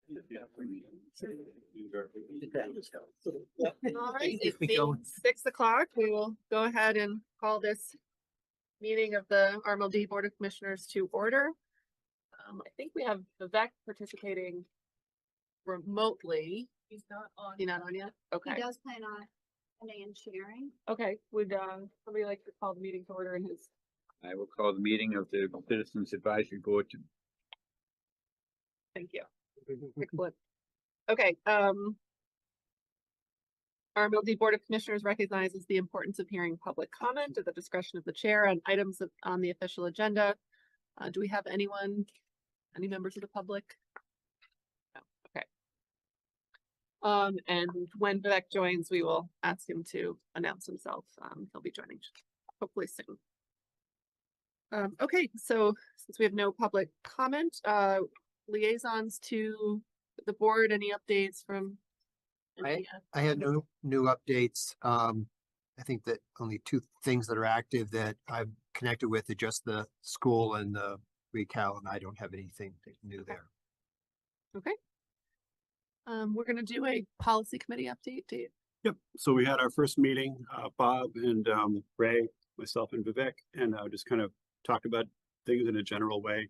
All right, it's being 6 o'clock. We will go ahead and call this meeting of the RMLD Board of Commissioners to order. I think we have Vivek participating remotely. He's not on. He's not on yet? Okay. He does plan on coming and sharing. Okay, would somebody like to call the meeting to order in his? I will call the meeting of the Citizens Advisory Board to. Thank you. Excellent. Okay, RMLD Board of Commissioners recognizes the importance of hearing public comment at the discretion of the chair on items on the official agenda. Do we have any members of the public? No. Okay. And when Vivek joins, we will ask him to announce himself. He'll be joining hopefully soon. Okay, so since we have no public comment, liaisons to the board, any updates from? I had no new updates. I think that only two things that are active that I've connected with are just the school and the recal, and I don't have anything new there. Okay. We're gonna do a policy committee update, Dave. Yep. So we had our first meeting, Bob and Ray, myself and Vivek, and just kind of talked about things in a general way.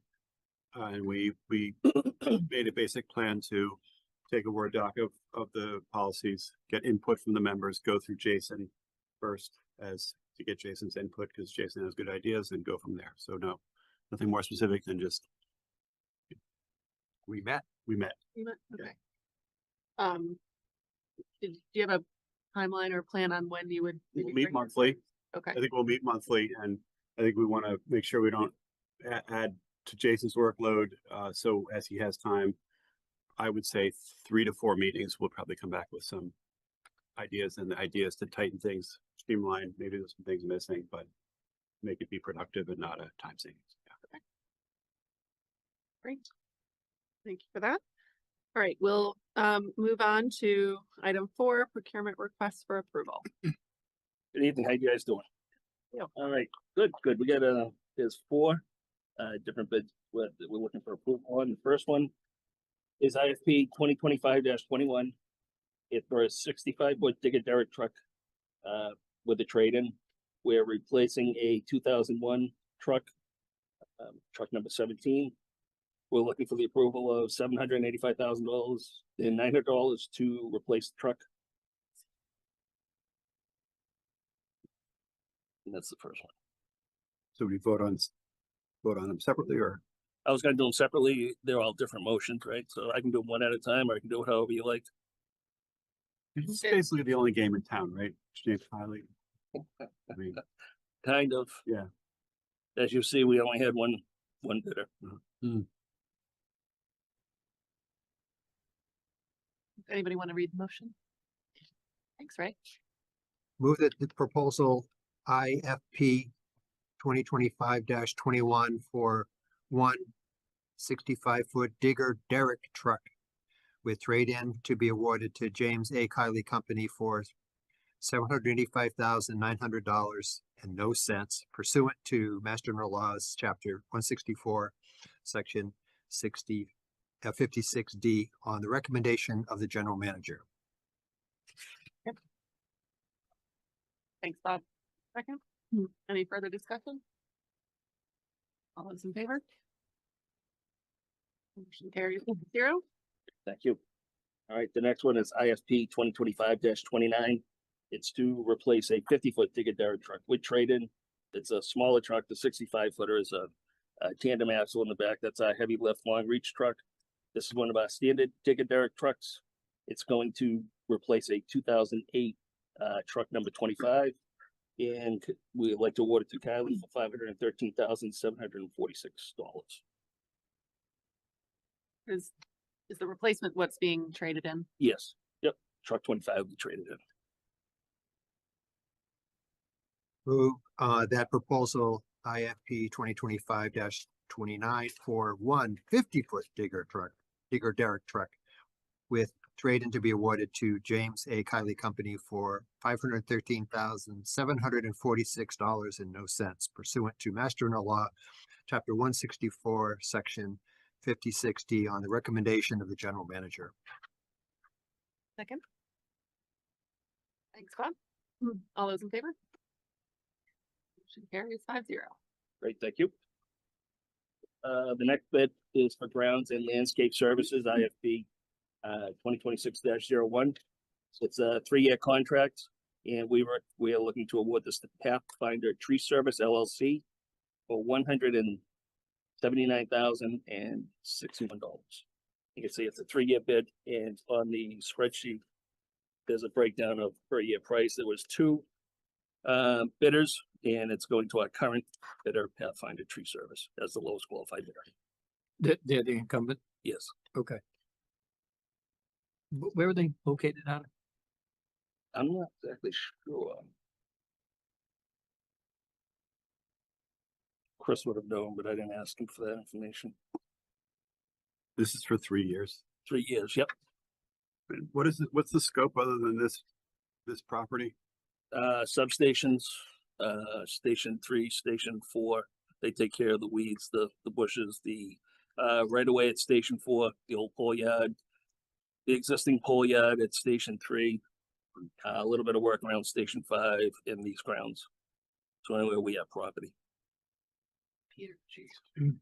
And we made a basic plan to take a Word doc of the policies, get input from the members, go through Jason first to get Jason's input because Jason has good ideas, and go from there. So no, nothing more specific than just we met. Okay. Do you have a timeline or plan on when you would? We'll meet monthly. Okay. I think we'll meet monthly, and I think we want to make sure we don't add to Jason's workload. So as he has time, I would say 3 to 4 meetings. We'll probably come back with some ideas, and the idea is to tighten things, streamline. Maybe there's some things missing, but make it be productive and not a time savings. Yeah. Okay. Great. Thank you for that. All right, we'll move on to item 4, procurement requests for approval. Good evening. How you guys doing? Yeah. All right. Good. We got there's 4 different bids that we're looking for approval on. The first one is IFP 2025-21. It's for a 65-foot digger derrick truck with a trade-in. We're replacing a 2001 truck, truck number 17. We're looking for the approval of $785,000 and $900 to replace the truck. And that's the first one. So we vote on them separately, or? I was gonna do them separately. They're all different motions, right? So I can do them one at a time, or I can do it however you like. It's basically the only game in town, right? James Hiley. I mean, Kind of. yeah. As you see, we only had one bidder. Anybody want to read the motion? Thanks, Ray. Move that the proposal IFP 2025-21 for one 65-foot digger derrick truck with trade-in to be awarded to James A. Kiley Company for $785,900 and no cents pursuant to Master General Laws, Chapter 164, Section 56D on the recommendation of the General Manager. Yep. Thanks, Bob. Second. Any further discussion? All those in favor? Motion carries 0. Thank you. All right, the next one is IFP 2025-29. It's to replace a 50-foot digger derrick truck with trade-in. It's a smaller truck. The 65-footer is a tandem axle in the back. That's a heavy lift, long reach truck. This is one of our standard digger derrick trucks. It's going to replace a 2008 truck number 25. And we'd like to award it to Kylie for $513,746. Is the replacement what's being traded in? Yes. Yep. Truck 25 will be traded in. Move that proposal IFP 2025-29 for one 50-foot digger derrick truck with trade-in to be awarded to James A. Kiley Company for $513,746 and no cents pursuant to Master General Law, Chapter 164, Section 5060 on the recommendation of the general manager. Second. Thanks, Bob. All those in favor? Motion carries 5-0. Great, thank you. The next bid is for grounds and landscape services, IFB, 2026-01. It's a 3-year contract, and we are looking to award this to Pathfinder Tree Service LLC for $179,061. You can see it's a 3-year bid, and on the spreadsheet, there's a breakdown of per year price. There was 2 bidders, and it's going to our current bidder, Pathfinder Tree Service, as the lowest qualified bidder. They're the incumbent? Yes. Okay. Where are they located at? I'm not exactly sure. Chris would have known, but I didn't ask him for that information. This is for 3 years. 3 years, yep. And what is it? What's the scope other than this property? Substations, station 3, station 4, they take care of the weeds, the bushes, the right away at station 4, the old pole yard, the existing pole yard at station 3, a little bit of work around station 5 in these grounds. So anyway, we have property. Peter, jeez.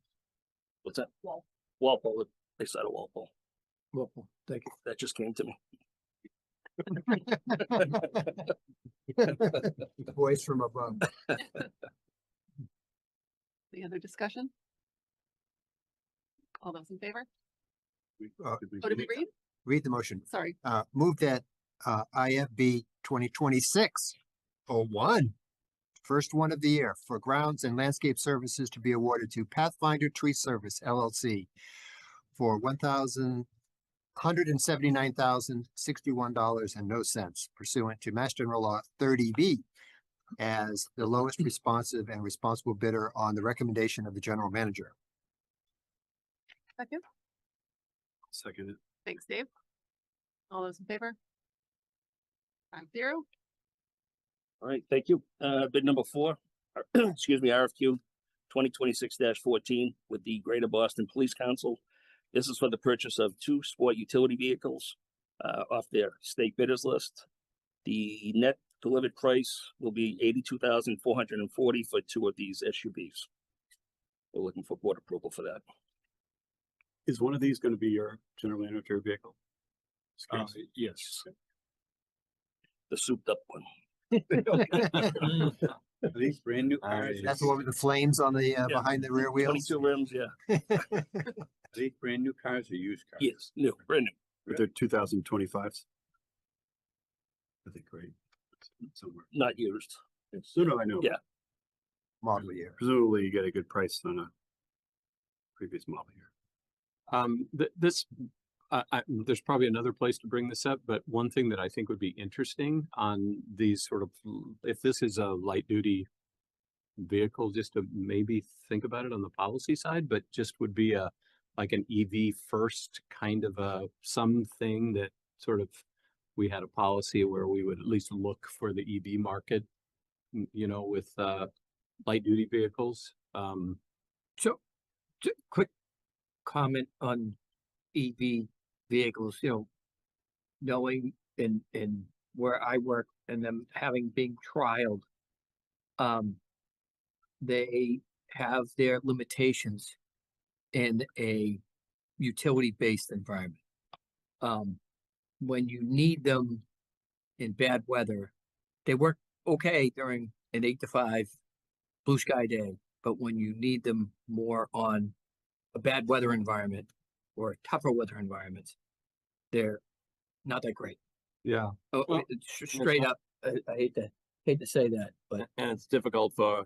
What's that? Wall. Walpole, they said a Walpole. Well, thank That just came to me. Voice from above. Any other discussion? All those in favor? Uh, Oh, did we read? Read the motion. Sorry. Move that IFB 2026-01, first one of the year, for grounds and landscape services to be awarded to Pathfinder Tree Service LLC for $179,061.00 pursuant to Mass General Law 30B as the lowest responsive and responsible bidder on the recommendation of the general manager. Second. Second it. Thanks, Dave. All those in favor? 5-0. All right, thank you. Bid number 4, excuse me, RFQ 2026-14 with the Greater Boston Police Council. This is for the purchase of 2 sport utility vehicles off their state bidders list. The net delivered price will be $82,440 for 2 of these SUVs. We're looking for board approval for that. Is one of these going to be your general manager vehicle? Yes. The souped up one. Are these brand new cars? That's the one with the flames on the, behind the rear wheels. 22 rims, yeah. Are these brand new cars or used cars? Yes, new, brand new. But they're 2025s. I think, right? Somewhere. Not used. No, I know. Yeah. Model year. Presumably you get a good price on a previous model year. There's probably another place to bring this up, but one thing that I think would be interesting on these sort of, if this is a light duty vehicle, just to maybe think about it on the policy side, but just would be like an EV first kind of something that sort of, we had a policy where we would at least look for the EV market, with light duty vehicles. So, quick comment on EV vehicles, knowing in where I work and them having been trialed, they have their limitations in a utility-based environment. When you need them in bad weather, they work okay during an 8 to 5 blue sky day, but when you need them more on a bad weather environment or tougher weather environments, they're not that great. Yeah. Oh, Well, straight up, I hate to say that, but And it's difficult for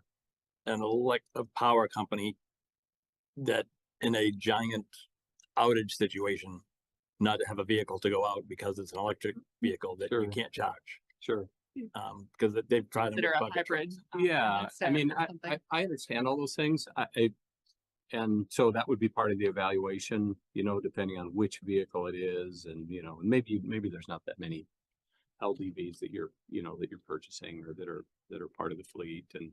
a power company that in a giant outage situation, not to have a vehicle to go out because it's an electric vehicle that you Sure. can't charge. Sure. Because they've tried them. Consider with a bucket hybrid. trucks. Yeah, I instead mean, or something. I understand all those things. And so that would be part of the evaluation, depending on which vehicle it is, and and maybe there's not that many LDVs that you're purchasing or that are part of the fleet, and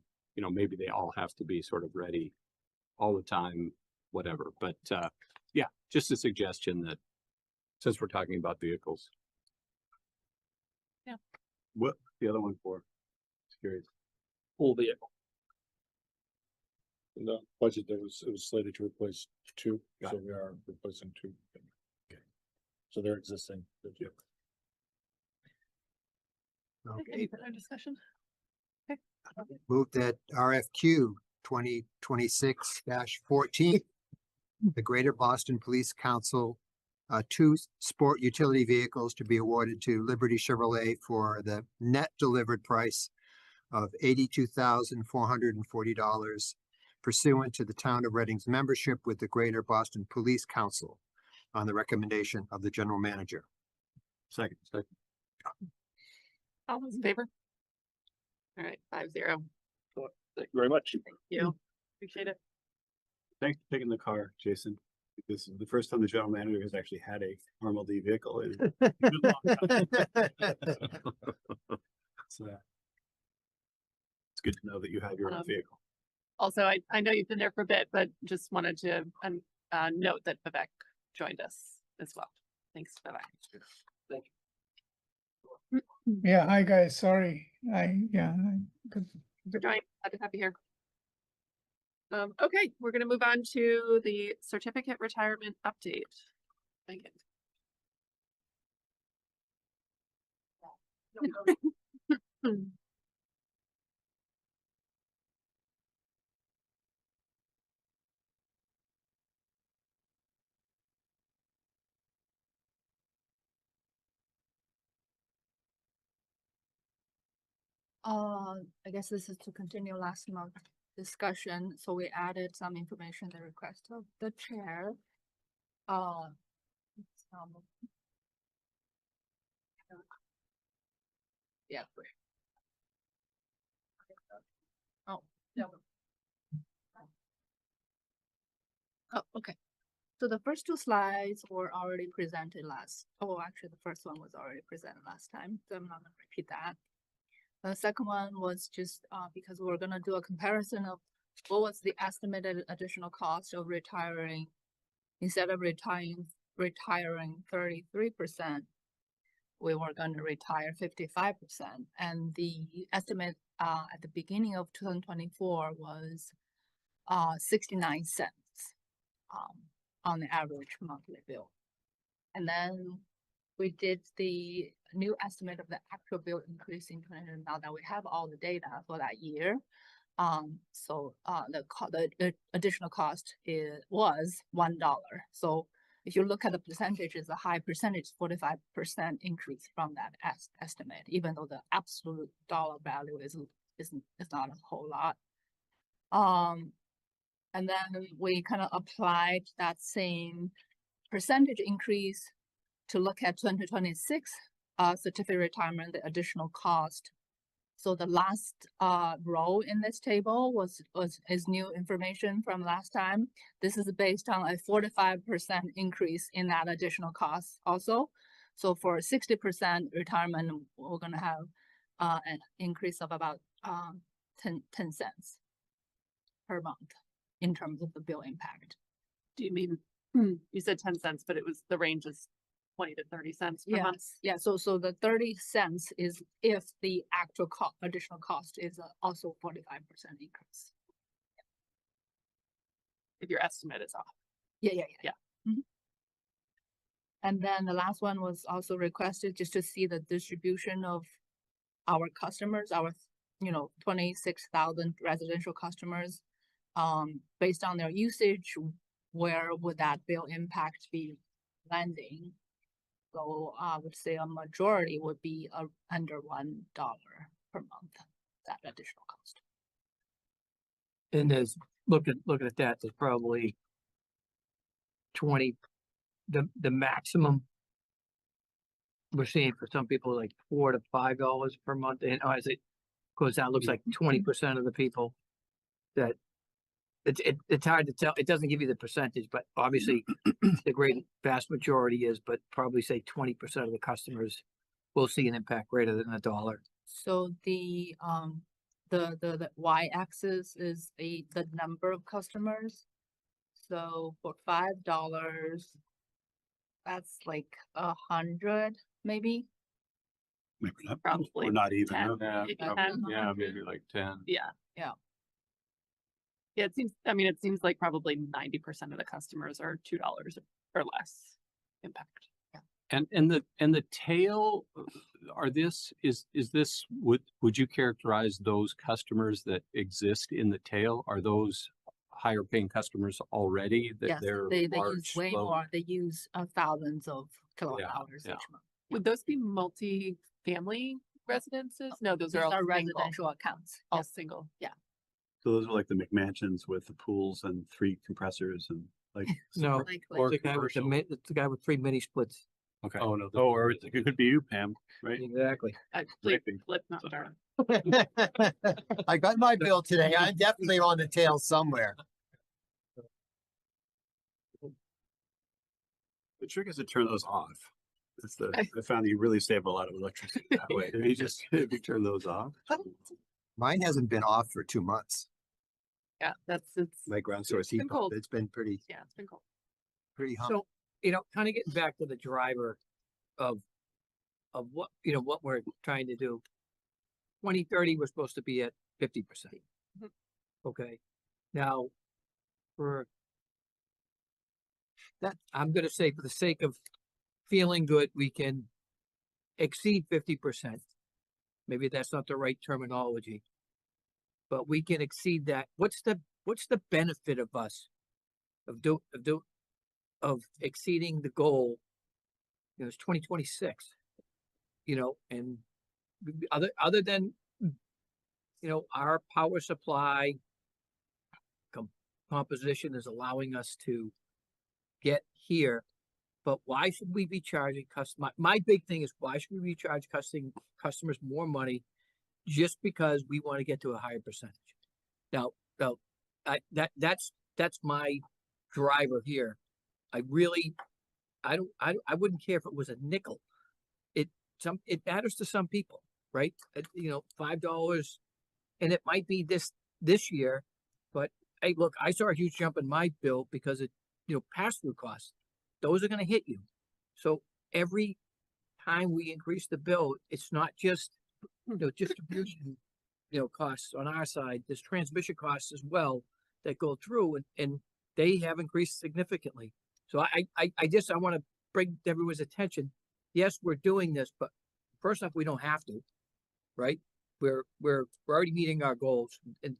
maybe they all have to be sort of ready all the time, whatever. But Yeah, just a suggestion that, since we're talking about vehicles, What the other one for? Just curious. Full vehicle. In the budget, it was slated to replace two, Got so we are replacing two. Okay. So they're existing. Yep. Okay, Okay, any further discussion? move that RFQ 2026-14, the Greater Boston Police Council, two sport utility vehicles to be awarded to Liberty Chevrolet for the net delivered price of $82,440 pursuant to the Town of Reading's membership with the Greater Boston Police Council on the recommendation of the general manager. Second. All those in favor? All right, 5-0. Thank you very much. Thank you. Appreciate it. Thanks for taking the car, Jason. This is the first time the general manager has actually had a RMLD vehicle in a good long time. So it's good to know that you have your own vehicle. Also, I know you've been there for a bit, but just wanted to note that Vivek joined us as well. Thanks, Vivek. Thank Yeah, hi guys, sorry. Good. For joining. Glad to have you here. Okay, we're gonna move on to the certificate retirement update. Megan. I guess this is to continue last month discussion, so we added some information, the request of the chair. It's, yeah. Oh, no. Oh, okay. So the first two slides were already presented actually the first one was already presented last time, so I'm not gonna repeat that. The second one was just because we're gonna do a comparison of what was the estimated additional cost of retiring. Instead of retiring 33%, we were gonna retire 55%. And the estimate at the beginning of 2024 was 69 cents on the average monthly bill. And then we did the new estimate of the actual bill increase in 2020 now that we have all the data for that year. The additional cost was $1. So if you look at the percentage, it's a high percentage, 45% increase from that estimate, even though the absolute dollar value is not a whole lot. And then we kind of applied that same percentage increase to look at 2026 certificate retirement, the additional cost. So the last row in this table is new information from last time. This is based on a 45% increase in that additional cost also. So for 60% retirement, we're gonna have an increase of about 10 cents per month in terms of the bill impact. Do you mean, you said 10 cents, but it was, the range is 20 to 30 cents per month? Yeah, so the 30 cents is if the actual additional cost is also 45% increase. If your estimate is off. Yeah. Mhm. And then the last one was also requested just to see the distribution of our customers, our 26,000 residential customers. Based on their usage, where would that bill impact be landing? So I would say a majority would be under $1 per month, that additional cost. And there's, looking at that, there's probably 20, the maximum we're seeing for some people like $4 to $5 per month. And as it goes down, it looks like 20% of the people that it's hard to tell. It doesn't give you the percentage, but obviously the great vast majority is, but probably say 20% of the customers will see an impact greater than $1. So the y-axis is the number of customers. So for $5, that's like 100, maybe. Maybe not, Probably or not even. 10. huh? Yeah, Maybe probably- 10. yeah, maybe like 10. Yeah. Yeah. Yeah, it seems like probably 90% of the customers are $2 or less impact. And the tail, is this, would you characterize those customers that exist in the tail? Are those higher paying customers already that Yes, they're they use large, way low? more. They use thousands of kilowatt Yeah, hours yeah. each month. Would those be multi-family residences? No, those These are all are single. residential accounts. All Yeah. single. So those are like the McMansions with the pools and 3 compressors and like. No, Like, Or it's the guy with commercial. it's the guy with 3 mini splits. Okay. Oh, no. Oh, or it could be you, Pam, right? Exactly. Please, Maybe. flip, not darn. I got my bill today. I'm definitely on the tail somewhere. The trick is to turn those off. That's the, I- I found that you really save a lot of electricity that way. If you turn those off. Mine hasn't been off for 2 months. Yeah, it's My ground source been heat pump. cold. It's been pretty it's been cold. hot. So, kind of getting back to the driver of what, what we're trying to do. 2030, we're supposed to be at 50%. Mhm. Okay. Now, for that, I'm gonna say for the sake of feeling good, we can exceed 50%. Maybe that's not the right terminology, but we can exceed that. What's the benefit of us of exceeding the goal? It's 2026, and other than, our power supply composition is allowing us to get here. But why should we be charging my big thing is, why should we be charging customers more money just because we want to get to a higher percentage? Now, that's my driver here. I wouldn't care if it was a nickel. It matters to some people, right? $5, and it might be this year, but hey, look, I saw a huge jump in my bill because it, pass-through costs. Those are going to hit you. So every time we increase the bill, it's not just, distribution, costs on our side. There's transmission costs as well that go through, and they have increased significantly. So I want to bring everyone's attention. Yes, we're doing this, but first off, we don't have to, right? We're already meeting our goals, and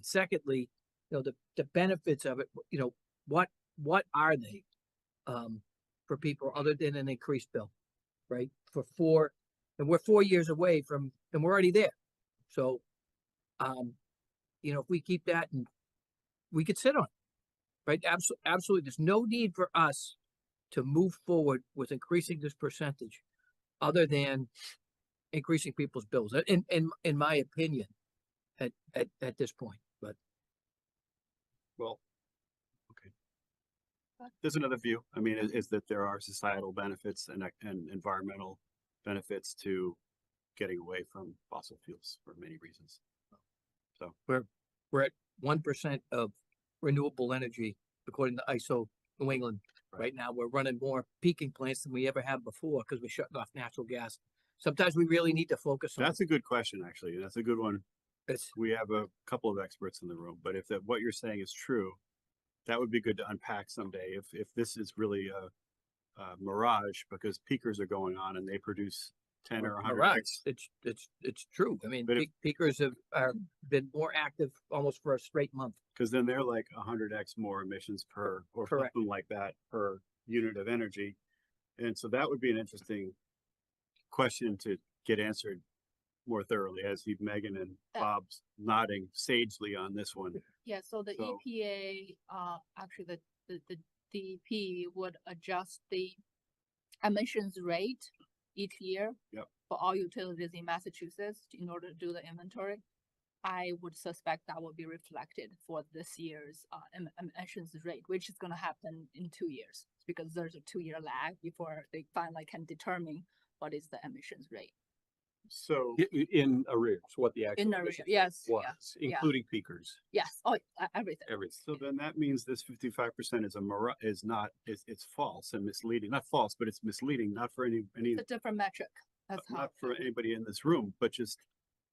secondly, the benefits of it. What are they for people other than an increased bill, right? And we're 4 years away from, and we're already there. So, if we keep that, and we could sit on it, right? Absolutely. There's no need for us to move forward with increasing this percentage other than increasing people's bills, in my opinion, at this point. But Well, okay. There's another view. I mean, is that there are societal benefits and environmental benefits to getting away from fossil fuels for many reasons. So we're at 1% of renewable energy according to ISO New England. Right now, we're running more peaking plants than we ever have before because we're shutting off natural gas. Sometimes we really need to focus on. that's a good question, actually. That's a good one. It's, We have a couple of experts in the room, but if what you're saying is true, that would be good to unpack someday. If this is really a mirage because peakers are going on and they produce 10 or 100 right. X. It's true. I mean, But if- peakers have been more active almost for a straight month. Because then they're like 100x more emissions per, or Correct. something like that, per unit of energy. And so that would be an interesting question to get answered more thoroughly. I see Megan and Yeah. Bob's nodding sagely on this one. Yeah, so the So- EPA, actually the DEP would adjust the emissions rate each year. Yep. For all utilities in Massachusetts in order to do the inventory. I would suspect that will be reflected for this year's emissions rate, which is gonna happen in 2 years. Because there's a 2-year lag before they finally can determine what is the emissions rate. So In arrears, what the actual In arrears, emissions yes, was, yeah. including peakers, Yes, oh, everything. everything. So then that means this 55% is it's false and misleading, not false, but it's misleading, not for any, It's a different metric. That's how. not for anybody in this room, but just,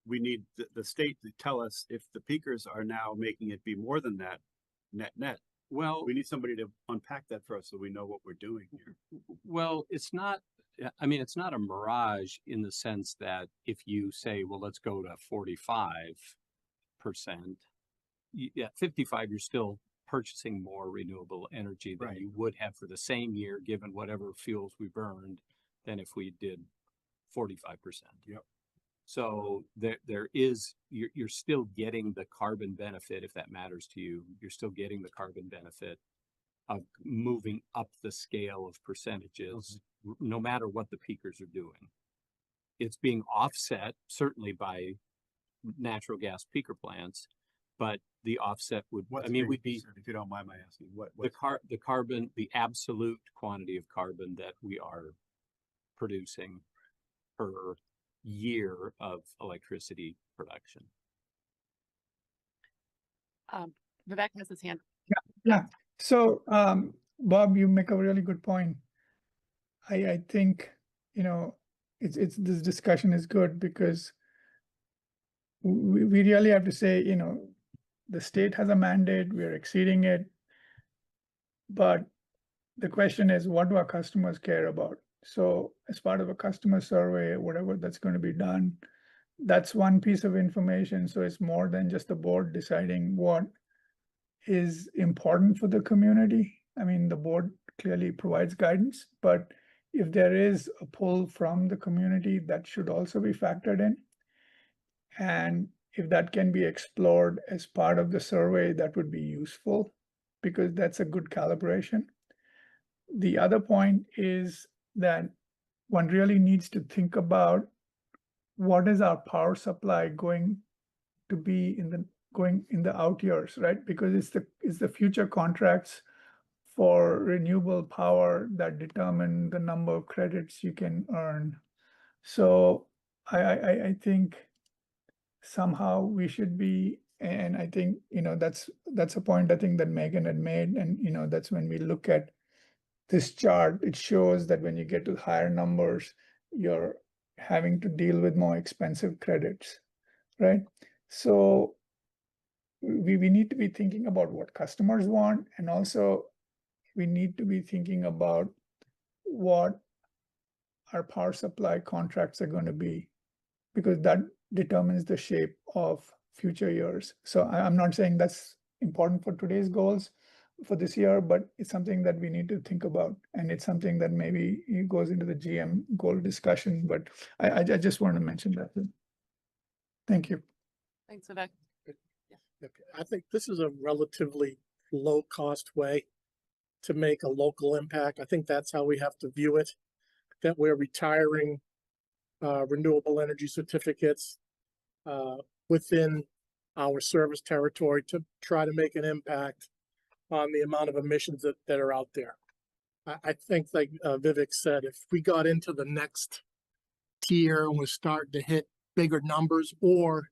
we need the state to tell us if the peakers are now making it be more than that, net. Well, We need somebody to unpack that for us so we know what we're doing here. well, it's not, I mean, it's not a mirage in the sense that if you say, well, let's go to 45%, yeah, 55, you're still purchasing more renewable energy than Right. you would have for the same year, given whatever fuels we burned, than if we did 45%. Yep. So there is, you're still getting the carbon benefit, if that matters to you. You're still getting the carbon benefit of moving up the scale of percentages, no matter what the peakers are doing. It's being offset certainly by natural gas peaker plants, but the offset would, What's I mean, being we'd be said, if you don't mind my asking, what, the carbon, the absolute quantity of carbon that we are producing per year of electricity production. Vivek has his hand. Yeah. So, Bob, you make a really good point. I think, it's this discussion is good because we really have to say, the state has a mandate, we're exceeding it. But the question is, what do our customers care about? So as part of a customer survey, whatever that's going to be done, that's one piece of information. So it's more than just the board deciding what is important for the community. I mean, the board clearly provides guidance, but if there is a pull from the community, that should also be factored in. And if that can be explored as part of the survey, that would be useful because that's a good calibration. The other point is that one really needs to think about what is our power supply going to be going in the out years, right? Because it's the future contracts for renewable power that determine the number of credits you can earn. So I think somehow we should be, and I think, that's a point I think that Megan had made. And, that's when we look at this chart, it shows that when you get to higher numbers, you're having to deal with more expensive credits, right? So we need to be thinking about what customers want, and also we need to be thinking about what our power supply contracts are going to be, because that determines the shape of future years. So I'm not saying that's important for today's goals for this year, but it's something that we need to think about. And it's something that maybe it goes into the GM goal discussion, but I just want to mention that. Thank you. Thanks, Vivek. Okay, I think this is a relatively low-cost way to make a local impact. I think that's how we have to view it, that we're retiring renewable energy certificates within our service territory to try to make an impact on the amount of emissions that are out there. I think, like Vivek said, if we got into the next tier and we're starting to hit bigger numbers, or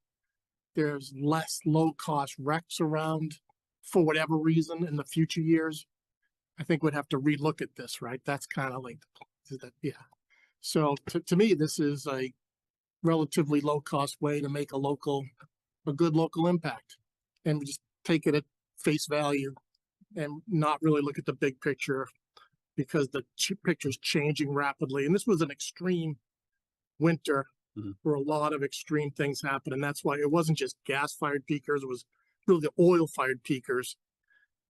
there's less low-cost RECs around for whatever reason in the future years, I think we'd have to relook at this, right? That's kind of like yeah. So to me, this is a relatively low-cost way to make a good local impact, and we just take it at face value and not really look at the big picture, because the picture's changing rapidly. And this was an extreme winter where a lot of extreme things happened. And that's why it wasn't just gas-fired peakers, it was really the oil-fired peakers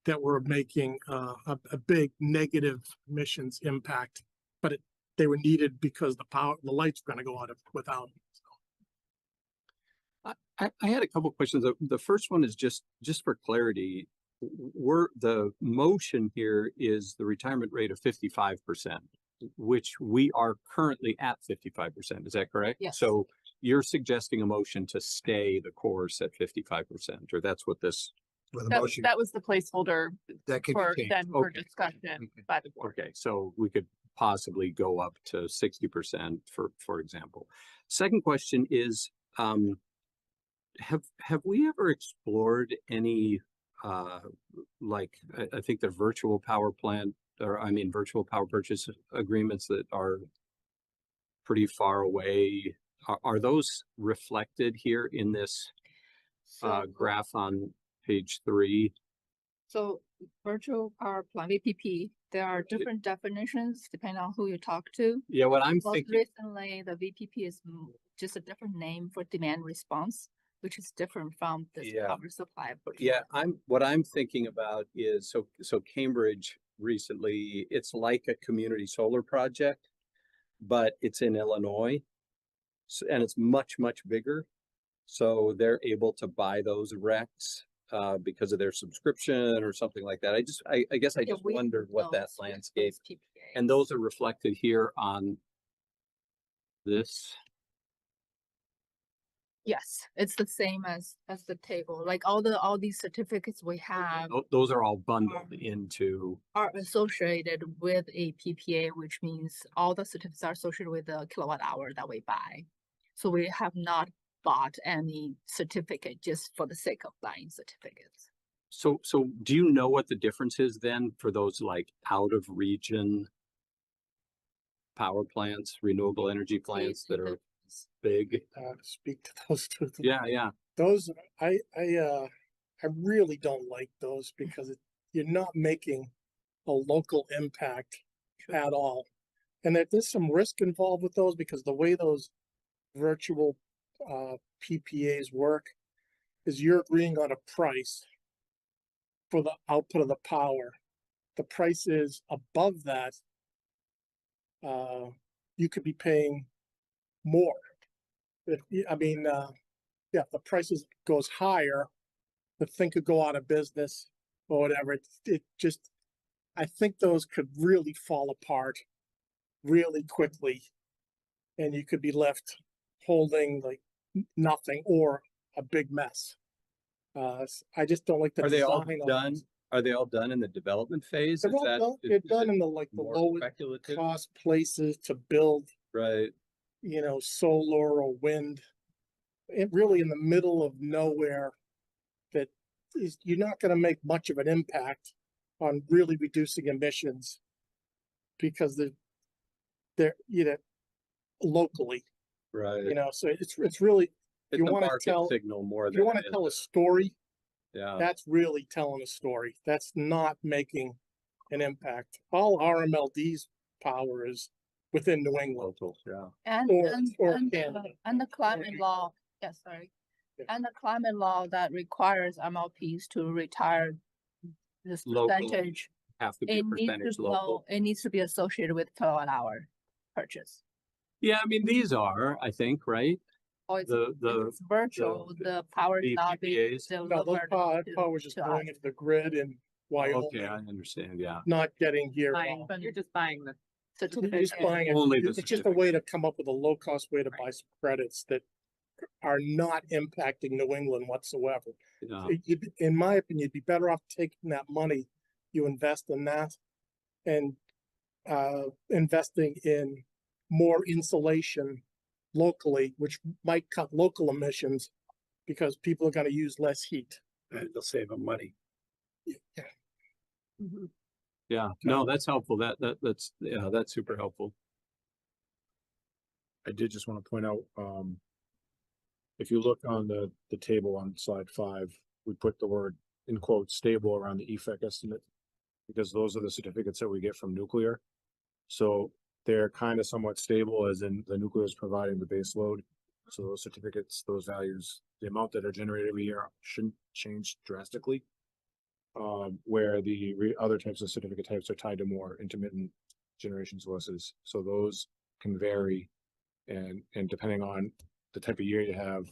that were making a big negative emissions impact. But they were needed because the lights were going to go out without them. I had a couple questions. The first one is just for clarity. The motion here is the retirement rate of 55%, which we are currently at 55%. Is that correct? Yes. So you're suggesting a motion to stay the course at 55%, or that's what this? With a That, motion that was the placeholder that could for be changed. then for Okay. discussion by the board. Okay, so we could possibly go up to 60%, for example. Second question is, have we ever explored any, like, I think the virtual power plant, or I mean, virtual power purchase agreements that are pretty far away? Are those reflected here in this graph on page 3? So virtual power plant, VPP, there are different definitions depending on who you talk to. Yeah, what I'm Most thinking, recently, the VPP is just a different name for demand response, which is different from this Yeah. power supply. yeah, what I'm thinking about is, so Cambridge recently, it's like a community solar project, but it's in Illinois. And it's much, much bigger. So they're able to buy those RECs because of their subscription or something like that. I guess I Yeah, just we wondered what that those with landscape, those PPAs. and those are reflected here on this. Yes, it's the same as the table, like all these certificates we have Those are all bundled into, are associated with a PPA, which means all the certificates are associated with the kilowatt hour that we buy. So we have not bought any certificate just for the sake of buying certificates. so do you know what the difference is then for those like out of region power plants, renewable energy plants that are big? Speak to those two. Yeah. Those, I really don't like those because you're not making a local impact at all. And that there's some risk involved with those because the way those virtual PPAs work is you're agreeing on a price for the output of the power. The price is above that, you could be paying more. If the prices goes higher, the thing could go out of business or whatever. It just, I think those could really fall apart really quickly, and you could be left holding like nothing or a big mess. I just don't like the Are they all design of done? those. Are they all done in the development phase? They're Is all that, done, they're is done it in the the more lowest speculative? cost places to build, Right. solar or wind. It really in the middle of nowhere that is, you're not gonna make much of an impact on really reducing emissions because they're, locally, Right. so it's really, It's you a wanna market tell, signal more if than you wanna it is tell a story, yeah. that's really telling a story. That's not making an impact. All RMLD's power is within New England. Local, yeah. And Or and Canada. the climate law, sorry. Yeah. And the climate law that requires MLPs to retire this Local. percentage. Have to be a It needs percentage to local. it needs to be associated with kilowatt hour purchase. Yeah, I mean, these are, I think, right? Or it's, The if it's virtual, the power is not being PPAs. No, those delivered power was just to going us. into the grid in Okay, I Wyoming, understand, yeah. not getting here. at Buying, all. you're just buying the You're certificate. just buying it. Only the It's just a way to come up with a low cost way to buy some credits that are not impacting New England whatsoever. Yeah. In my opinion, you'd be better off taking that money, you invest in that and investing in more insulation locally, which might cut local emissions because people are gonna use less heat. And they'll save them money. Yeah. Mhm. Yeah, no, that's helpful. That's super helpful. I did just want to point out, if you look on the table on slide 5, we put the word in quotes stable around the EFEC estimate. Because those are the certificates that we get from nuclear. So they're kind of somewhat stable as in the nuclear is providing the base load. So those certificates, those values, the amount that are generated every year shouldn't change drastically. Where the other types of certificate types are tied to more intermittent generation sources. So those can vary and depending on the type of year you have,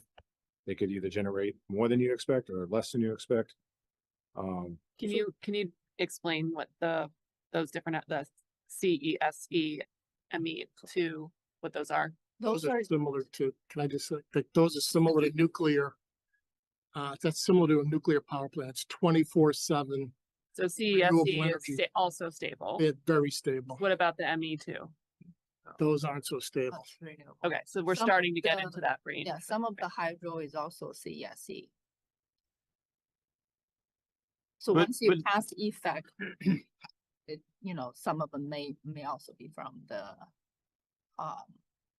they could either generate more than you expect or less than you expect. Can you explain what those different, the CESE, ME2, what those are? Those are similar to, can I just say, that those are similar to nuclear. That's similar to a nuclear power plant. It's 24/7. So Renewable CESD is energy. also stable. They're very stable. What about the ME2? Those aren't so stable. That's renewable. Okay, so we're Some starting to of get the- into that range. Yeah, some of the hydro is also CESC. So But- once you but- pass effect, it, you know, some of them may also be from the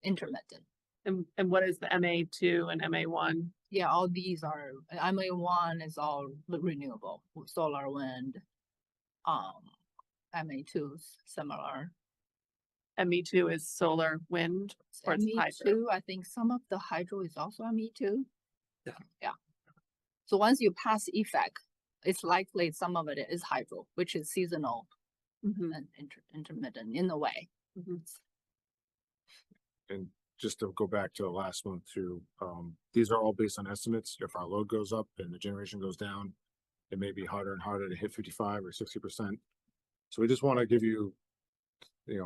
intermittent. And what is the MA2 and MA1? Yeah, all these are, MA1 is all renewable, solar, wind. MA2 is similar. ME2 is solar, wind, or it's hydro? ME2, I think some of the hydro is also ME2. Yeah. Yeah. So once you pass effect, it's likely some of it is hydro, which is seasonal Mhm, and intermittent in a way. mhm. And just to go back to the last one too, these are all based on estimates. If our load goes up and the generation goes down, it may be harder and harder to hit 55 or 60%. So we just want to give you,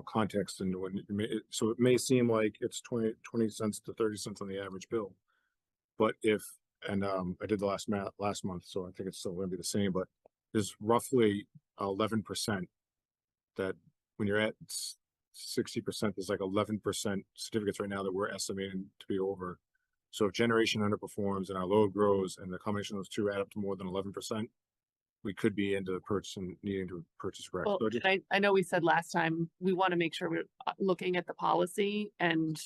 context and when so it may seem like it's 20 cents to 30 cents on the average bill. But I did the last month, so I think it's still gonna be the same, but there's roughly 11% that when you're at 60%, there's like 11% certificates right now that we're estimating to be over. So if generation underperforms and our load grows and the combination of those two add up to more than 11%, we could be into needing to purchase rec. Well, So just- I know we said last time, we want to make sure we're looking at the policy, and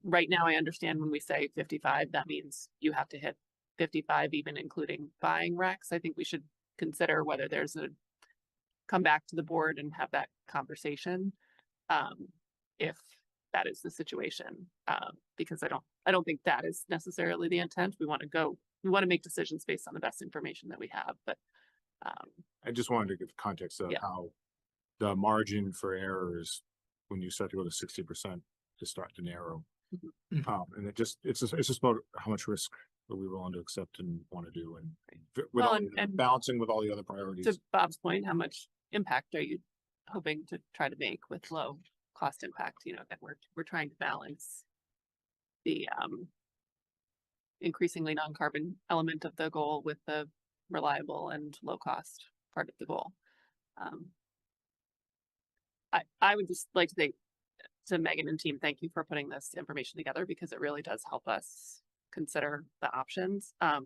right now I understand when we say 55, that means you have to hit 55, even including buying recs. I think we should consider whether there's come back to the board and have that conversation. If that is the situation, because I don't think that is necessarily the intent. We want to make decisions based on the best information that we have, but I just wanted to give context of Yeah. how the margin for errors when you start to go to 60% is starting to narrow. And it's just about how much risk are we willing to accept and want to do, and Well, and balancing with all the other priorities. to Bob's point, how much impact are you hoping to try to make with low cost impact, that we're trying to balance the increasingly non-carbon element of the goal with the reliable and low cost part of the goal. I would just like to say to Megan and team, thank you for putting this information together, because it really does help us consider the options. I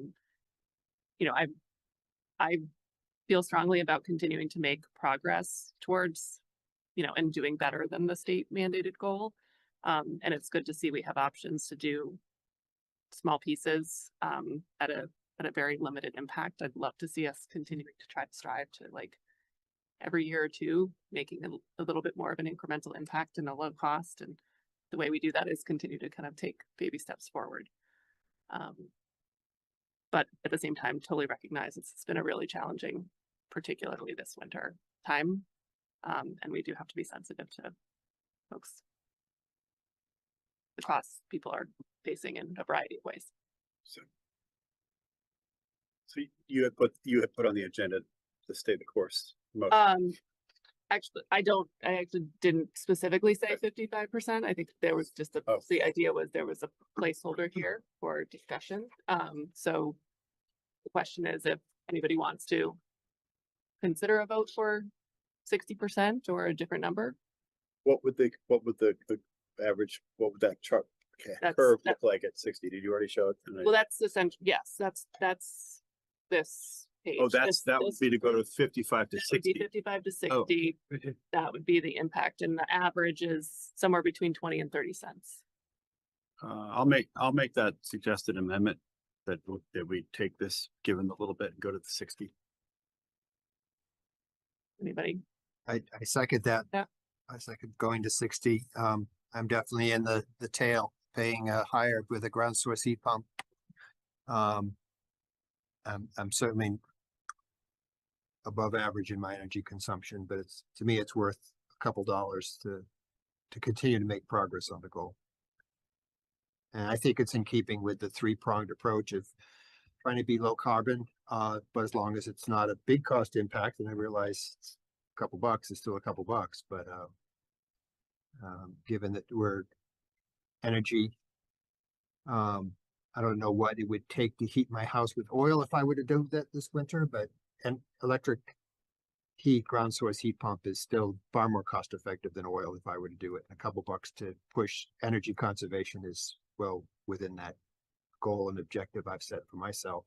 feel strongly about continuing to make progress towards, and doing better than the state mandated goal. And it's good to see we have options to do small pieces at a very limited impact. I'd love to see us continuing to try to strive to, like, every year or two, making a little bit more of an incremental impact and a low cost. And the way we do that is continue to kind of take baby steps forward. But at the same time, totally recognize it's been a really challenging, particularly this winter time. And we do have to be sensitive to folks, the costs people are facing in a variety of ways. So you had put on the agenda to stay the course. Actually, I actually didn't specifically say 55%. I think there was just the idea was there was a placeholder here for discussion. So the question is if anybody wants to consider a vote for 60% or a different number. What would the average, what would that chart curve look like at 60? Did you already show it tonight? Well, that's essentially, yes, that's this page. Oh, that would be to go to 55 to That would be 60. 55 to 60. That would be the impact, and the average is somewhere between 20 and 30 cents. I'll make that suggested amendment that we take this, given a little bit, and go to the 60. Anybody? I second that. Yeah. I second going to 60. I'm definitely in the tail, paying higher with a ground source heat pump. I'm certainly above average in my energy consumption, but to me, it's worth a couple dollars to continue to make progress on the goal. And I think it's in keeping with the three-pronged approach of trying to be low carbon, but as long as it's not a big cost impact, and I realize a couple bucks is still a couple bucks, but given that we're energy, I don't know what it would take to heat my house with oil if I were to do that this winter, and electric ground source heat pump is still far more cost effective than oil if I were to do it. A couple bucks to push energy conservation is well within that goal and objective I've set for myself.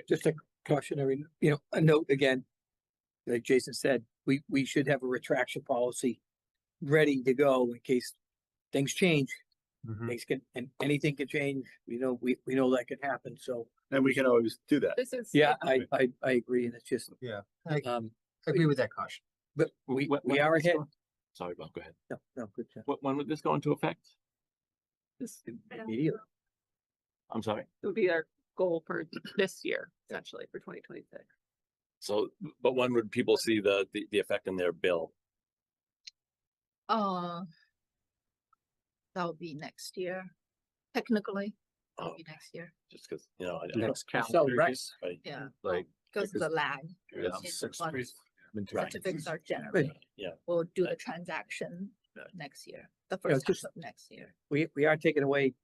Just a cautionary, a note again, like Jason said, we should have a retraction policy ready to go in case things change. Things can, and anything can change, we know that can happen, so, And we can always do that. This is. yeah, I agree, and it's just, Yeah, I um, agree with that caution. but we When are would this ahead. go- Sorry, Bob, go ahead. No, good job. When would this go into effect? This immediately. I'm sorry. It would be our goal for this year, essentially, for 2026. So, but when would people see the effect in their bill? That will be next year. Technically, that will Oh, be next year. just because, I Next So calendar year. Rex, right, Yeah, like, because of the lag. yeah, in funds. Right. Certificates are generated. Yeah. We'll do the Right. transaction Right. next year, the Yeah, first just- half of next year. we are taking away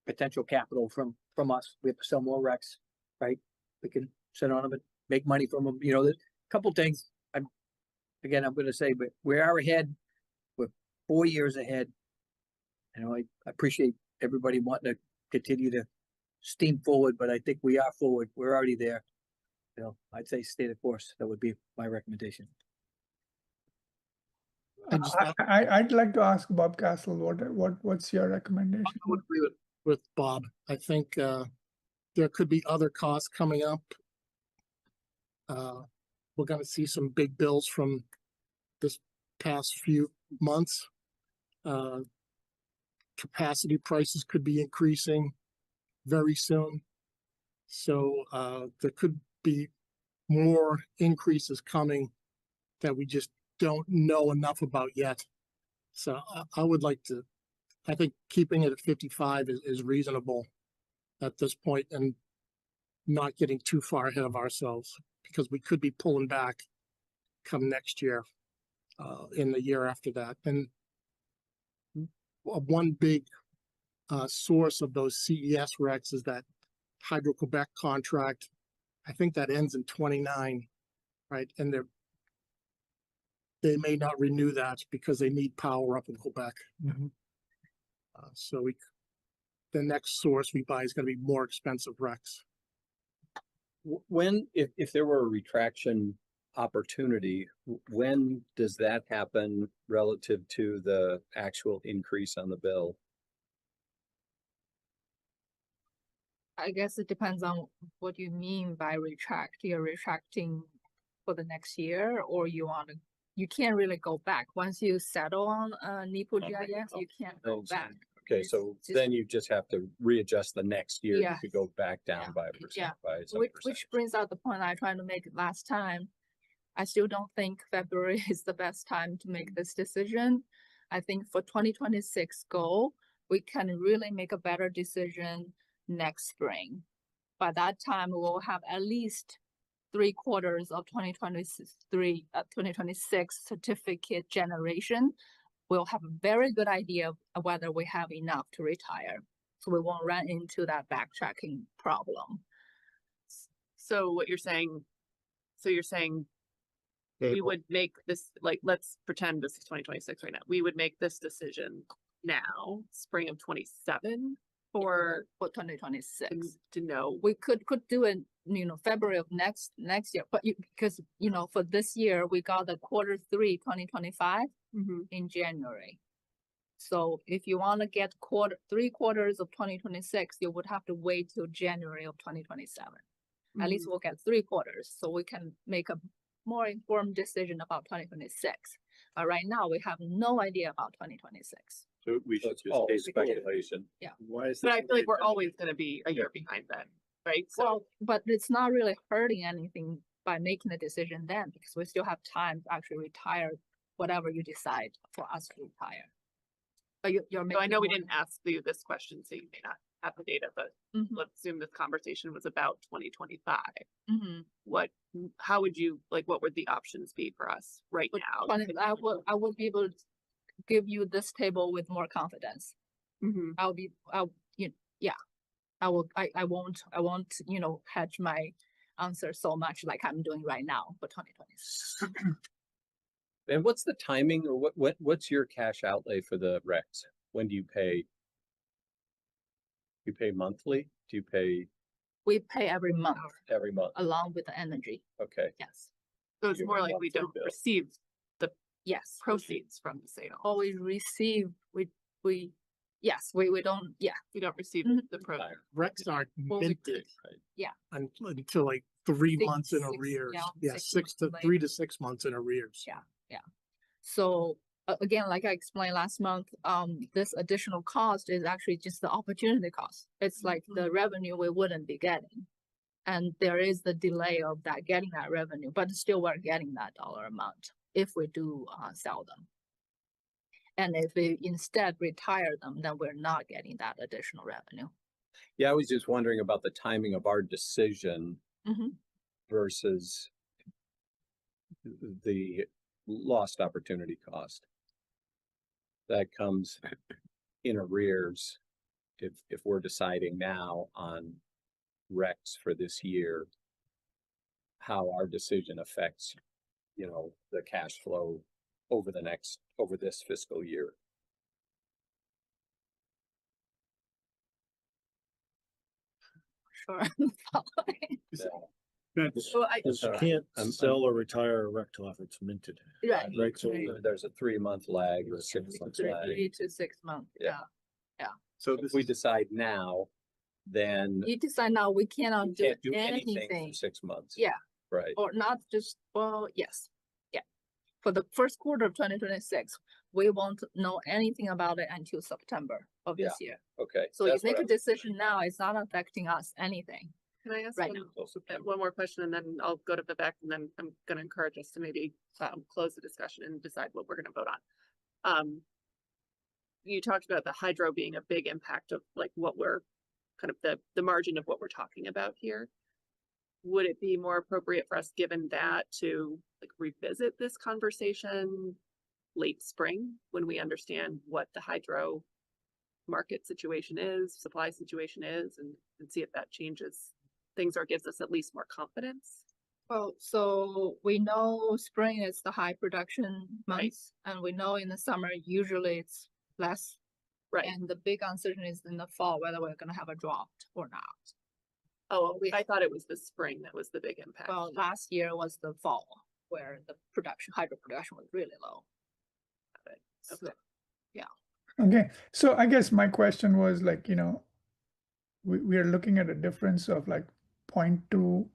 potential capital from us. We have to sell more Rex, right? We can sit on them and make money from them, there's a couple things. I'm gonna say, but we are ahead. We're 4 years ahead. I appreciate everybody wanting to continue to steam forward, but I think we are forward. We're already there. I'd say stay the course. That would be my recommendation. I'd like to ask Bob Castle, what's your recommendation? I would agree with Bob. I think there could be other costs coming up. We're gonna see some big bills from this past few months. Capacity prices could be increasing very soon. So there could be more increases coming that we just don't know enough about yet. So I would like to, I think keeping it at 55 is reasonable at this point and not getting too far ahead of ourselves, because we could be pulling back come next year, in the year after that. And one big source of those CES recs is that Hydro-Quebec contract. I think that ends in 29, right? And they may not renew that because they need power up in Quebec. So the next source we buy is gonna be more expensive recs. When, if there were a retraction opportunity, when does that happen relative to the actual increase on the bill? I guess it depends on what you mean by retract. You're retracting for the next year, or you can't really go back. Once you settle on NEPO GIS, you can't go back. Okay, It's so just- then you just have to readjust the next year. You Yeah. could go back Yeah. down by a percent, Yeah. by some Which percentage. brings out the point I tried to make last time. I still don't think February is the best time to make this decision. I think for 2026 goal, we can really make a better decision next spring. By that time, we'll have at least 3/4 of 2026 certificate generation. We'll have a very good idea of whether we have enough to retire. So we won't run into that backtracking problem. So what you're saying, we would make this, like, let's pretend this is 2026 right now. We would make this decision now, spring of 27, For 2026. to know. We could do it, February of next year, but because, for this year, we got the Q3 2025 in January. So if you want to get 3/4 of 2026, you would have to wait till January of 2027. At least we'll get 3/4, so we can make a more informed decision about 2026. But right now, we have no idea about 2026. So we So should it's just all take speculation. Why is But this? I feel like we're always gonna be a year behind then, right? So, Well, but it's not really hurting anything by making the decision then, because we still have time to actually retire whatever you decide for us to retire. But you're so I making. know we more- didn't ask you this question, so you may not have the data, but Mhm, let's assume this conversation was about 2025. mhm. How would you, like, what would the options be for us right But now? I would be able to give you this table with more confidence. Mhm. I won't, hedge my answer so much like I'm doing right now for 2026. And what's the timing or what's your cash outlay for the recs? When do you pay? You pay monthly? Do you pay We pay every month every month? along with the energy. Okay. Yes. So it's Your more like we monthly don't bill. receive the Yes. proceeds from the sale. Or we receive, yes, we don't, yeah. We don't receive Mhm. the proceeds. Recs aren't Well, we minted Yeah. until like 3 Six- months in six- arrears. yeah, Yeah, 6 six to months 3 later. to 6 months in arrears. Yeah. So again, like I explained last month, this additional cost is actually just the opportunity cost. It's like the revenue we wouldn't be getting. And there is the delay of that getting that revenue, but still we're getting that dollar amount if we do sell them. And if we instead retire them, then we're not getting that additional revenue. Yeah, I was just wondering about the timing of our decision Mhm. versus the lost opportunity cost. That comes in arrears if we're deciding now on recs for this year, how our decision affects, the cash flow over this fiscal year. Sure. So I, Because you Alright. can't I'm- sell or retire a rec till after it's minted. Right. Right, so Right. There's a 3-month lag or 6-month lag. 3 to 6 months. Yeah. Yeah. So If this we is, decide now, then You decide now we we cannot do can't do anything anything. for 6 months. Yeah. Right. Or not just, well, yes, yeah. For the first quarter of 2026, we won't know anything about it until September of this year. Okay. So you that's what make I a was- decision now, it's not affecting us anything. can I ask Right one, now. one more question and then I'll go to Vivek and then I'm gonna encourage us to maybe close the discussion and decide what we're gonna vote on. You talked about the hydro being a big impact of like what we're kind of the margin of what we're talking about here. Would it be more appropriate for us, given that, to like revisit this conversation late spring when we understand what the hydro market situation is, supply situation is, and see if that changes things or gives us at least more confidence? Well, so we know spring is the high production Right. months, and we know in the summer, usually it's less. Right. And the big uncertainty is in the fall, whether we're gonna have a drought or not. Oh, I thought it was the spring that was the big impact. Well, last year was the fall, where the hydro production was really low. Okay. So, Okay, so I guess my question was like, we are looking at a difference of like 0.2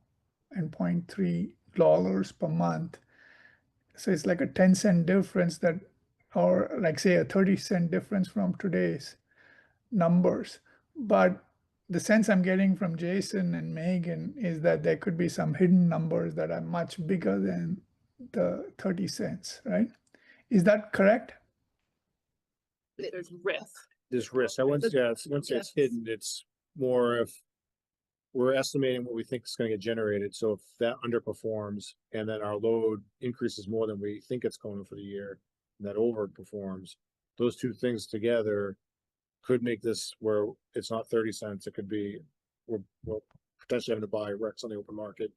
and $0.3 per month. So it's like a 10-cent difference or like say a 30-cent difference from today's numbers. But the sense I'm getting from Jason and Megan is that there could be some hidden numbers that are much bigger than the 30 cents, right? Is that correct? There's risk. There's risk. Once Yes. it's hidden, it's more if we're estimating what we think is gonna get generated. So if that underperforms and then our load increases more than we think it's going for the year, and that overperforms, those two things together could make this where it's not 30 cents. It could be, we're potentially having to buy recs on the open market.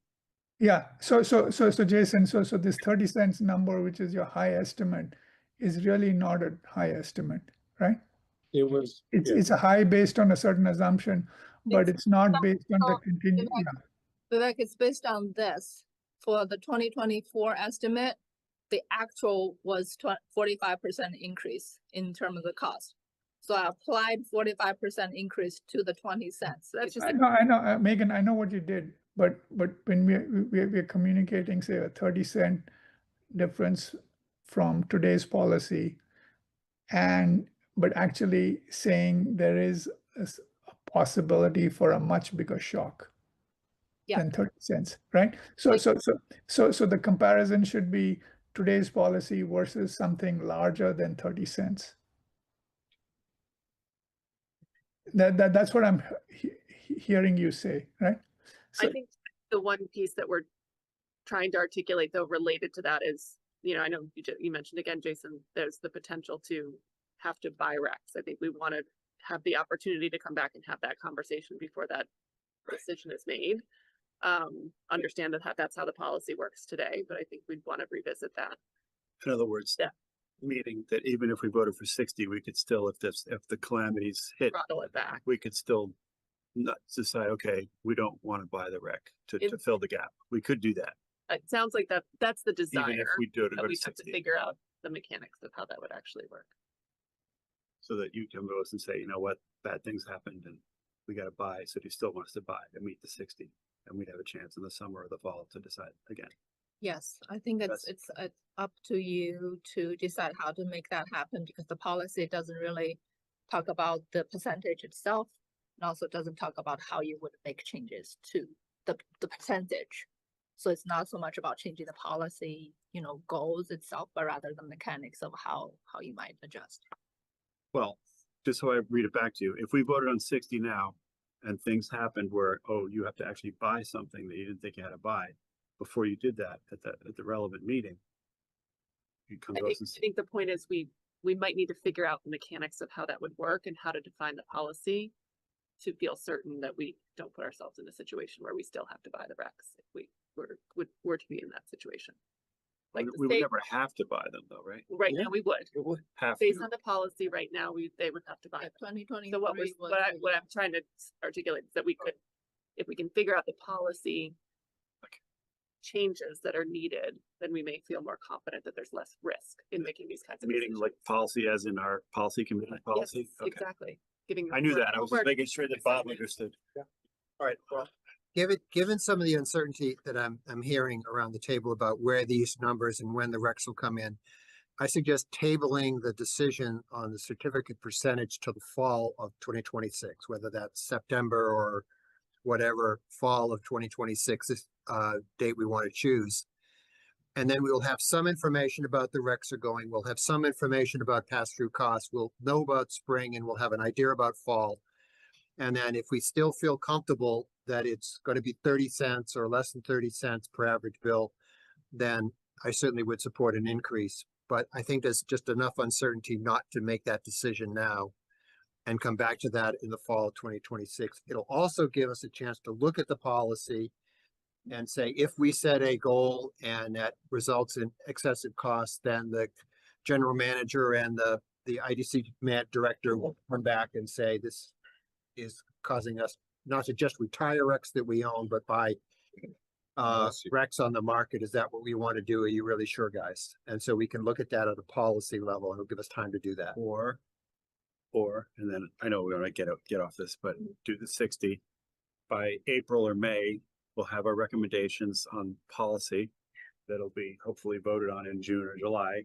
Yeah, so Jason, so this 30 cents number, which is your high estimate, is really not a high estimate, right? It was, It's a high based on a certain assumption, but it's not based on the so, continued. Vivek, it's based on this. For the 2024 estimate, the actual was 45% increase in terms of the cost. So I applied 45% increase to the 20 cents. That's just I know, Megan, I know what you did, but when we're communicating, say, a 30-cent difference from today's policy, but actually saying there is a possibility for a much bigger shock than 30 cents, right? So the comparison should be today's policy versus something larger than 30 cents. That's what I'm hearing you say, right? I think the one piece that we're trying to articulate though related to that is, I know you mentioned again, Jason, there's the potential to have to buy recs. I think we want to have the opportunity to come back and have that conversation before that decision is made. understand that that's how the policy works today, but I think we'd want to revisit that. In other words, Yeah. meaning that even if we voted for 60, we could still, if the calamities hit, Throttle it back. we could still not decide, okay, we don't want to buy the rec to In- fill the gap. We could do that, It sounds like that's the desire. even if we do it to But go to we have to 60. figure out the mechanics of how that would actually work. So that you come to us and say, you know what, bad things happened and we got to buy. So do you still want us to buy and meet the 60? And we'd have a chance in the summer or the fall to decide again. Yes, I think it's up to you to decide how to make that happen, because the policy doesn't really talk about the percentage itself. And also doesn't talk about how you would make changes to the percentage. So it's not so much about changing the policy, goals itself, but rather the mechanics of how you might adjust. Well, just so I read it back to you, if we voted on 60 now and things happened where, oh, you have to actually buy something that you didn't think you had to buy before you did that at the relevant meeting, you come to us and I think the point is we might need to figure out the mechanics of how that would work and how to define the policy to feel certain that we don't put ourselves in a situation where we still have to buy the recs if we were to be in that situation. Like we would never have to buy them though, right? right now we would. It would have Based to. on the policy right now, they would have to buy them. 2023 So what I'm trying to articulate is that we could, if we can figure out the policy changes that are needed, then we may feel more confident that there's less risk in making these kinds of Meaning decisions. like policy as in our policy committee policy? Yes, exactly. Giving I knew more- that. I was more- just making sure that Bob understood. All right, well, given some of the uncertainty that I'm hearing around the table about where these numbers and when the recs will come in, I suggest tabling the decision on the certificate percentage to the fall of 2026, whether that's September or whatever fall of 2026 date we want to choose. And then we will have some information about the recs are going. We'll have some information about pass-through costs. We'll know about spring and we'll have an idea about fall. And then if we still feel comfortable that it's going to be 30 cents or less than 30 cents per average bill, then I certainly would support an increase. But I think there's just enough uncertainty not to make that decision now and come back to that in the fall of 2026. It'll also give us a chance to look at the policy and say, if we set a goal and that results in excessive costs, then the general manager and the IDC director will come back and say, this is causing us not to just retire recs that we own, but buy recs on the market. Is that what we want to do? Are you really sure, guys? And so we can look at that at a policy level and it'll give us time to do that. Or, and then I know we want to get off this, but do the 60 by April or May. We'll have our recommendations on policy that'll be hopefully voted on in June or July.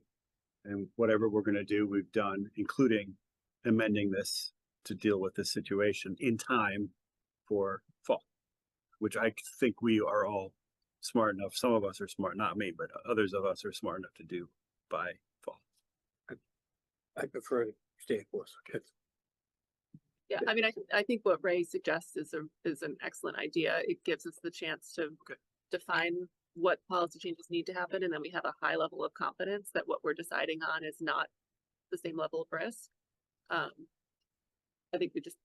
And whatever we're going to do, we've done, including amending this to deal with this situation in time for fall, which I think we are all smart enough. Some of us are smart, not me, but others of us are smart enough to do by fall. I prefer to stay course. Okay. Yeah, I mean, I think what Ray suggests is an excellent idea. It gives us the chance to define what policy changes need to happen, and then we have a high level of confidence that what we're deciding on is not the same level of risk. I think we just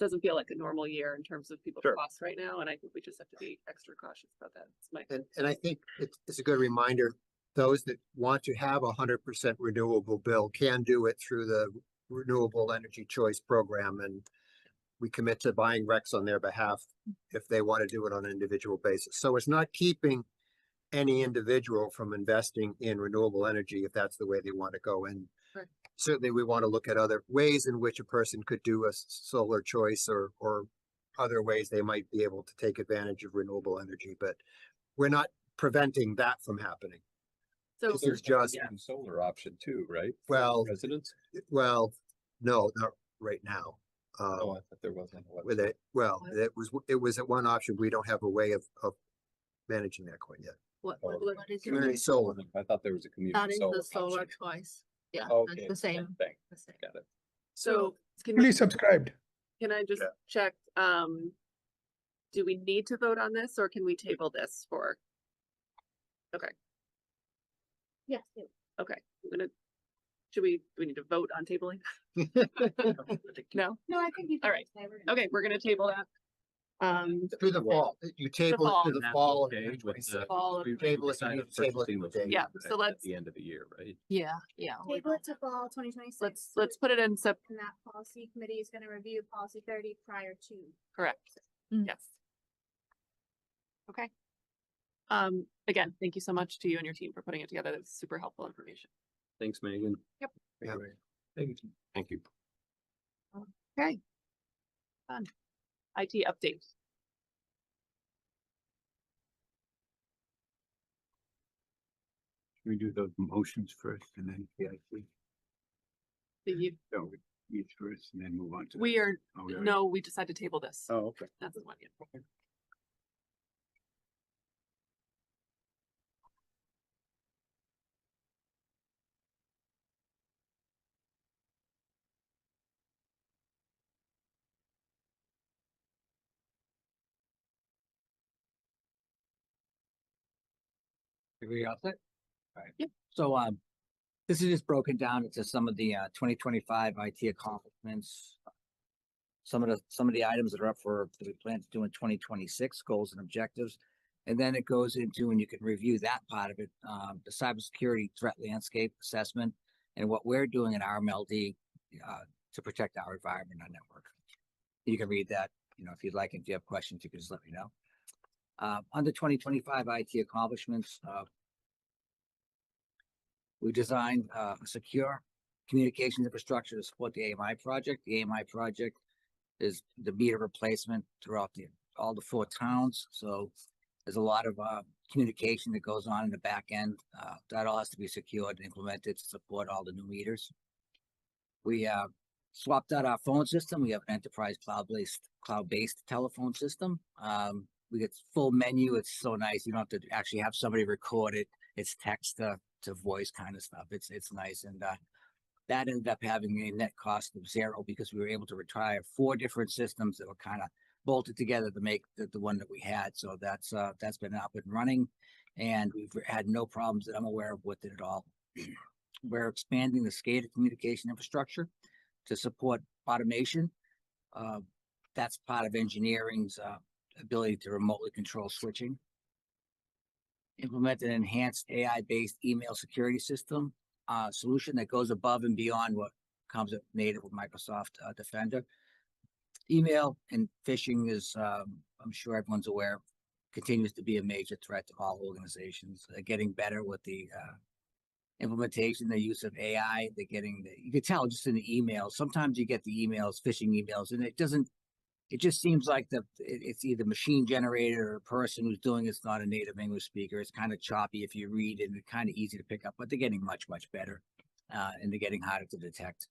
doesn't feel like a normal year in terms of people's costs right now, and I think we just have to be extra cautious about that. And I think it's a good reminder, those that want to have 100% renewable bill can do it through the Renewable Energy Choice Program, and we commit to buying recs on their behalf if they want to do it on an individual basis. So it's not keeping any individual from investing in renewable energy if that's the way they want to go. And certainly we want to look at other ways in which a person could do a solar choice or other ways they might be able to take advantage of renewable energy, but we're not preventing that from happening. So This is just solar option too, right? Well, Residents? well, no, not right now. Oh, I thought there wasn't. With it, well, it was at one option. We don't have a way of managing that quite yet. What is Community it? solar. I thought there was a community. That is the solar choice. Yeah, Okay, that's the same. thing. the same. Got it. So Fully subscribed. can I just check, do we need to vote on this or can we table this for? Okay, Yes. okay, do we need to vote on tabling? No? No, I think you. All right. Okay, we're gonna table that. Through the fall, you table it to the That's fall. of okay with 2026. the- Fall of- we Table it, decided you need to table it purchasing to those the date. Yeah, at- so at let's- the end of the year, right? Yeah. Table it to fall 2026. let's put it in And that policy committee is gonna review policy 30 prior to. correct. Mm. Yes. Okay. Again, thank you so much to you and your team for putting it together. That's super helpful information. Thanks, Megan. Yep. Yeah. Thank you. Okay. Done. IT update. We do the motions first and then PIC. No, each first and then move on to. We are, Oh, we already- no, we decided to table this. Oh, okay. That's the one. Yeah. Everybody else set? Alright. Yep. So, this is just broken down into some of the 2025 IT accomplishments. Some of the items that are up for, that we plan to do in 2026, goals and objectives. And then it goes into, and you can review that part of it, the cybersecurity threat landscape assessment and what we're doing in RMLD to protect our environment and network. You can read that, if you'd like. If you have questions, you can just let me know. Under 2025 IT accomplishments, we designed a secure communications infrastructure to support the AMI project. The AMI project is the meter replacement throughout all the 4 towns. So there's a lot of communication that goes on in the back end. That all has to be secured and implemented to support all the new meters. We swapped out our phone system. We have an enterprise cloud-based telephone system. We get full menu. It's so nice. You don't have to actually have somebody record it. It's text to voice kind of stuff. It's nice. And that ended up having a net cost of 0 because we were able to retire 4 different systems that were kind of bolted together to make the one that we had. So that's been up and running, and we've had no problems that I'm aware of with it at all. We're expanding the SCADA communication infrastructure to support automation. That's part of engineering's ability to remotely control switching. Implement an enhanced AI-based email security system solution that goes above and beyond what comes with native with Microsoft Defender. Email and phishing is, I'm sure everyone's aware, continues to be a major threat to all organizations. They're getting better with the implementation, the use of AI. They're getting, you can tell just in the emails. Sometimes you get the emails, phishing emails, and it just seems like it's either machine generated or a person who's doing it's not a native English speaker. It's kind of choppy if you read it, and it's kind of easy to pick up, but they're getting much, much better, and they're getting harder to detect.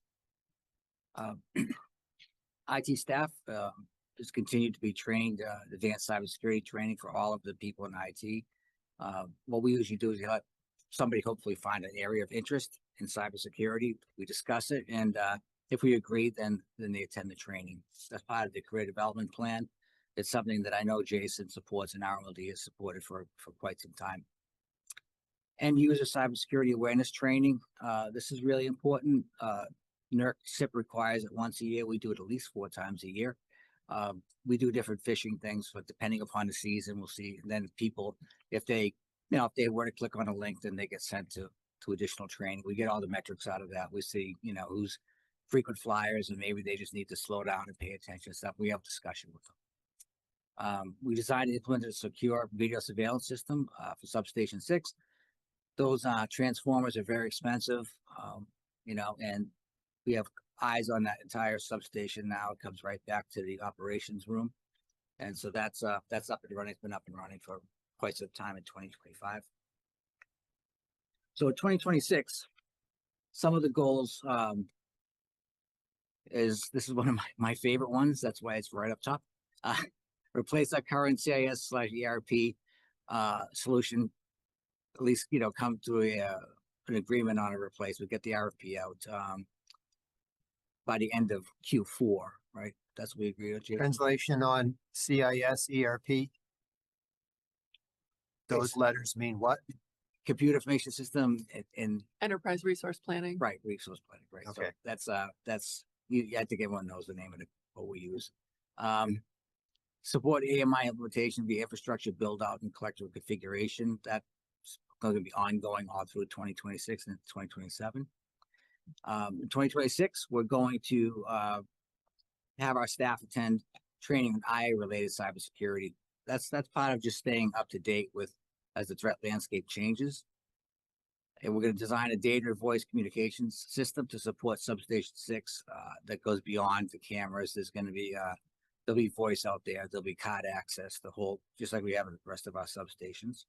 IT staff has continued to be trained, advanced cybersecurity training for all of the people in IT. What we usually do is let somebody hopefully find an area of interest in cybersecurity. We discuss it, and if we agree, then they attend the training. That's part of the career development plan. It's something that I know Jason supports and RMLD has supported for quite some time. End user cybersecurity awareness training. This is really important. NERC SIP requires it once a year. We do it at least 4 times a year. We do different phishing things, but depending upon the season, we'll see. And then people, if they were to click on a link, then they get sent to additional training. We get all the metrics out of that. We see, who's frequent flyers, and maybe they just need to slow down and pay attention to stuff. We have discussion with them. We designed and implemented a secure video surveillance system for Substation 6. Those transformers are very expensive, and we have eyes on that entire substation now. It comes right back to the operations room. And so that's up and running. It's been up and running for quite some time in 2025. So in 2026, some of the goals, this is one of my favorite ones. That's why it's right up top. Replace our current CIS/ERP solution, at least, come to an agreement on a replacement, get the RFP out by the end of Q4, right? That's what we agree with. Translation on CIS ERP. Those letters mean what? Computer information system and Enterprise resource planning. right, resource planning, right? Okay. So that's I think everyone knows the name of what we use. support AMI implementation via infrastructure build out and collector configuration. That's going to be ongoing all through 2026 and 2027. In 2026, we're going to have our staff attend training on IA related cybersecurity. That's part of just staying up to date with as the threat landscape changes. And we're going to design a data and voice communications system to support Substation 6 that goes beyond the cameras. There's going to be there'll be voice out there. There'll be card access, the whole, just like we have in the rest of our substations.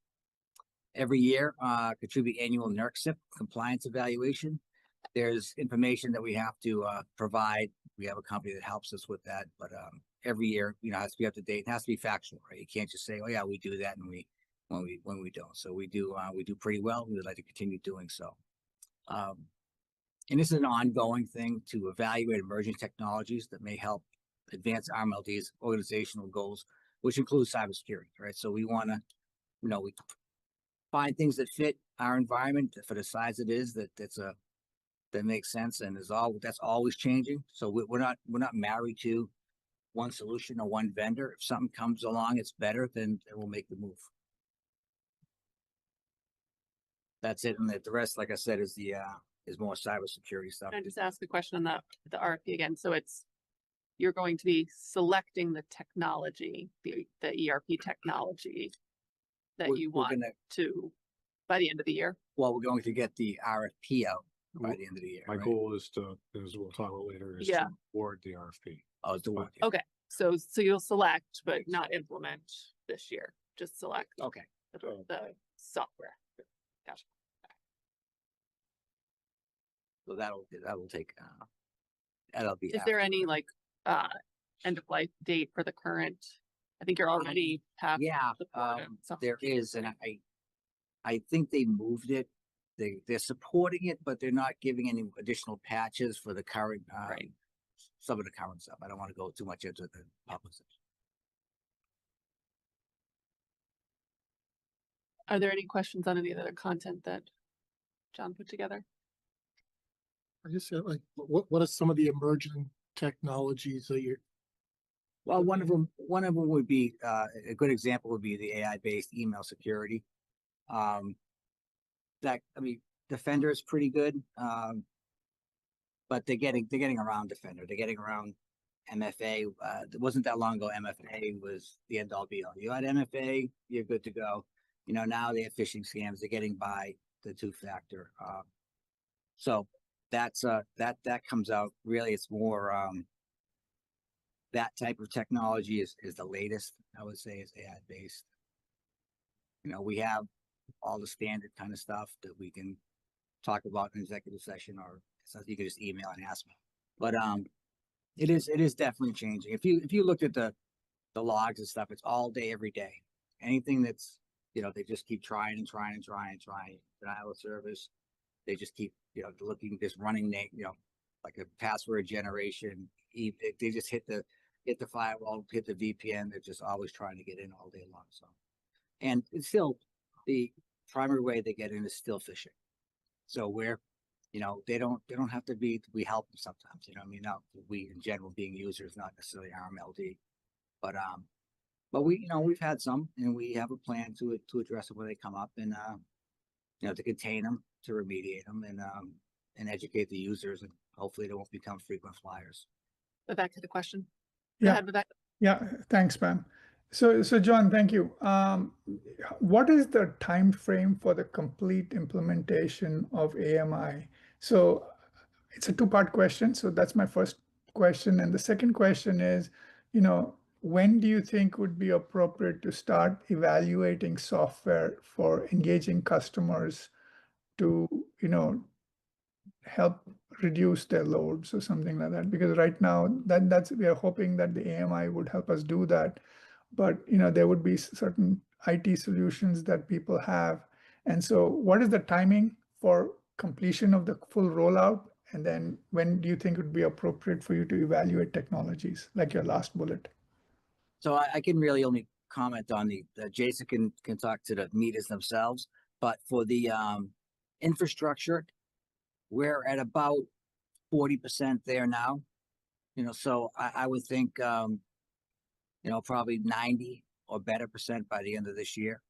Every year, contribute annual NERC compliance evaluation. There's information that we have to provide. We have a company that helps us with that, but every year, you know, it has to be up to date. It has to be factual, right? You can't just say, "Oh yeah, we do that," and when we don't. So we do pretty well. We would like to continue doing so. And this is an ongoing thing to evaluate emerging technologies that may help advance RMLD's organizational goals, which includes cybersecurity, right? So we want to, you know, we find things that fit our environment for the size it is, that makes sense, and that's always changing. So we're not married to one solution or one vendor. If something comes along, it's better, then we'll make the move. That's it, and the rest, like I said, is more cybersecurity stuff. Can I just ask a question on the RFP again? So you're going to be selecting the technology, the ERP technology that you want to by the end of the year? Well, we're going to get the RFP out by the end of the year. My right? goal is to, as we'll talk about later, is Yeah. to award the RFP. Oh, it's the one. Okay, so you'll select, but not implement this year, just select Okay. the software. Gotcha. So that'll take. That'll be. Is there any like end of life date for the current? I think you're already past. Yeah, support of something. there is, and I think they moved it. They're supporting it, but they're not giving any additional patches for the current. Right. Some of the current stuff. I don't want to go too much into the public. Are there any questions on any of the other content that John put together? I just said, like, what are some of the emerging technologies that you're? Well, one of them would be a good example would be the AI-based email security. Defender is pretty good, but they're getting around Defender. They're getting around MFA. It wasn't that long ago. MFA was the end all be all. You had MFA, you're good to go. You know, now they have phishing scams. They're getting by the two-factor. So that's that comes out. Really, it's more that type of technology is the latest. I would say is AI based. You know, we have all the standard kind of stuff that we can talk about in executive session, or something you can just email and ask me. But it is definitely changing. If you looked at the logs and stuff, it's all day, every day. Anything that's, you know, they just keep trying and trying and trying and trying. Denial of service. They just keep, you know, looking, just running, you know, like a password generation. They just hit the firewall, hit the VPN. They're just always trying to get in all day long. So, and it's still the primary way they get in is still phishing. So we're, you know, they don't have to be. We help them sometimes. You know, I mean, not we in general being users, not necessarily RMLD, but we, you know, we've had some, and we have a plan to address it when they come up, and you know, to contain them, to remediate them, and educate the users, and hopefully they won't become frequent flyers. Vivek had a question. Go Yeah. ahead, Vivek. Yeah, thanks, Pam. So John, thank you. What is the time frame for the complete implementation of AMI? So it's a two-part question. So that's my first question. And the second question is, you know, when do you think would be appropriate to start evaluating software for engaging customers to, you know, help reduce their loads or something like that? Because right now that's we are hoping that the AMI would help us do that. But, you know, there would be certain IT solutions that people have. And so what is the timing for completion of the full rollout? And then when do you think it would be appropriate for you to evaluate technologies, like your last bullet? So I can really only comment on the Jason can talk to the meters themselves, but for the infrastructure, we're at about 40% there now. You know, so I would think probably 90 or better % by the end of this year.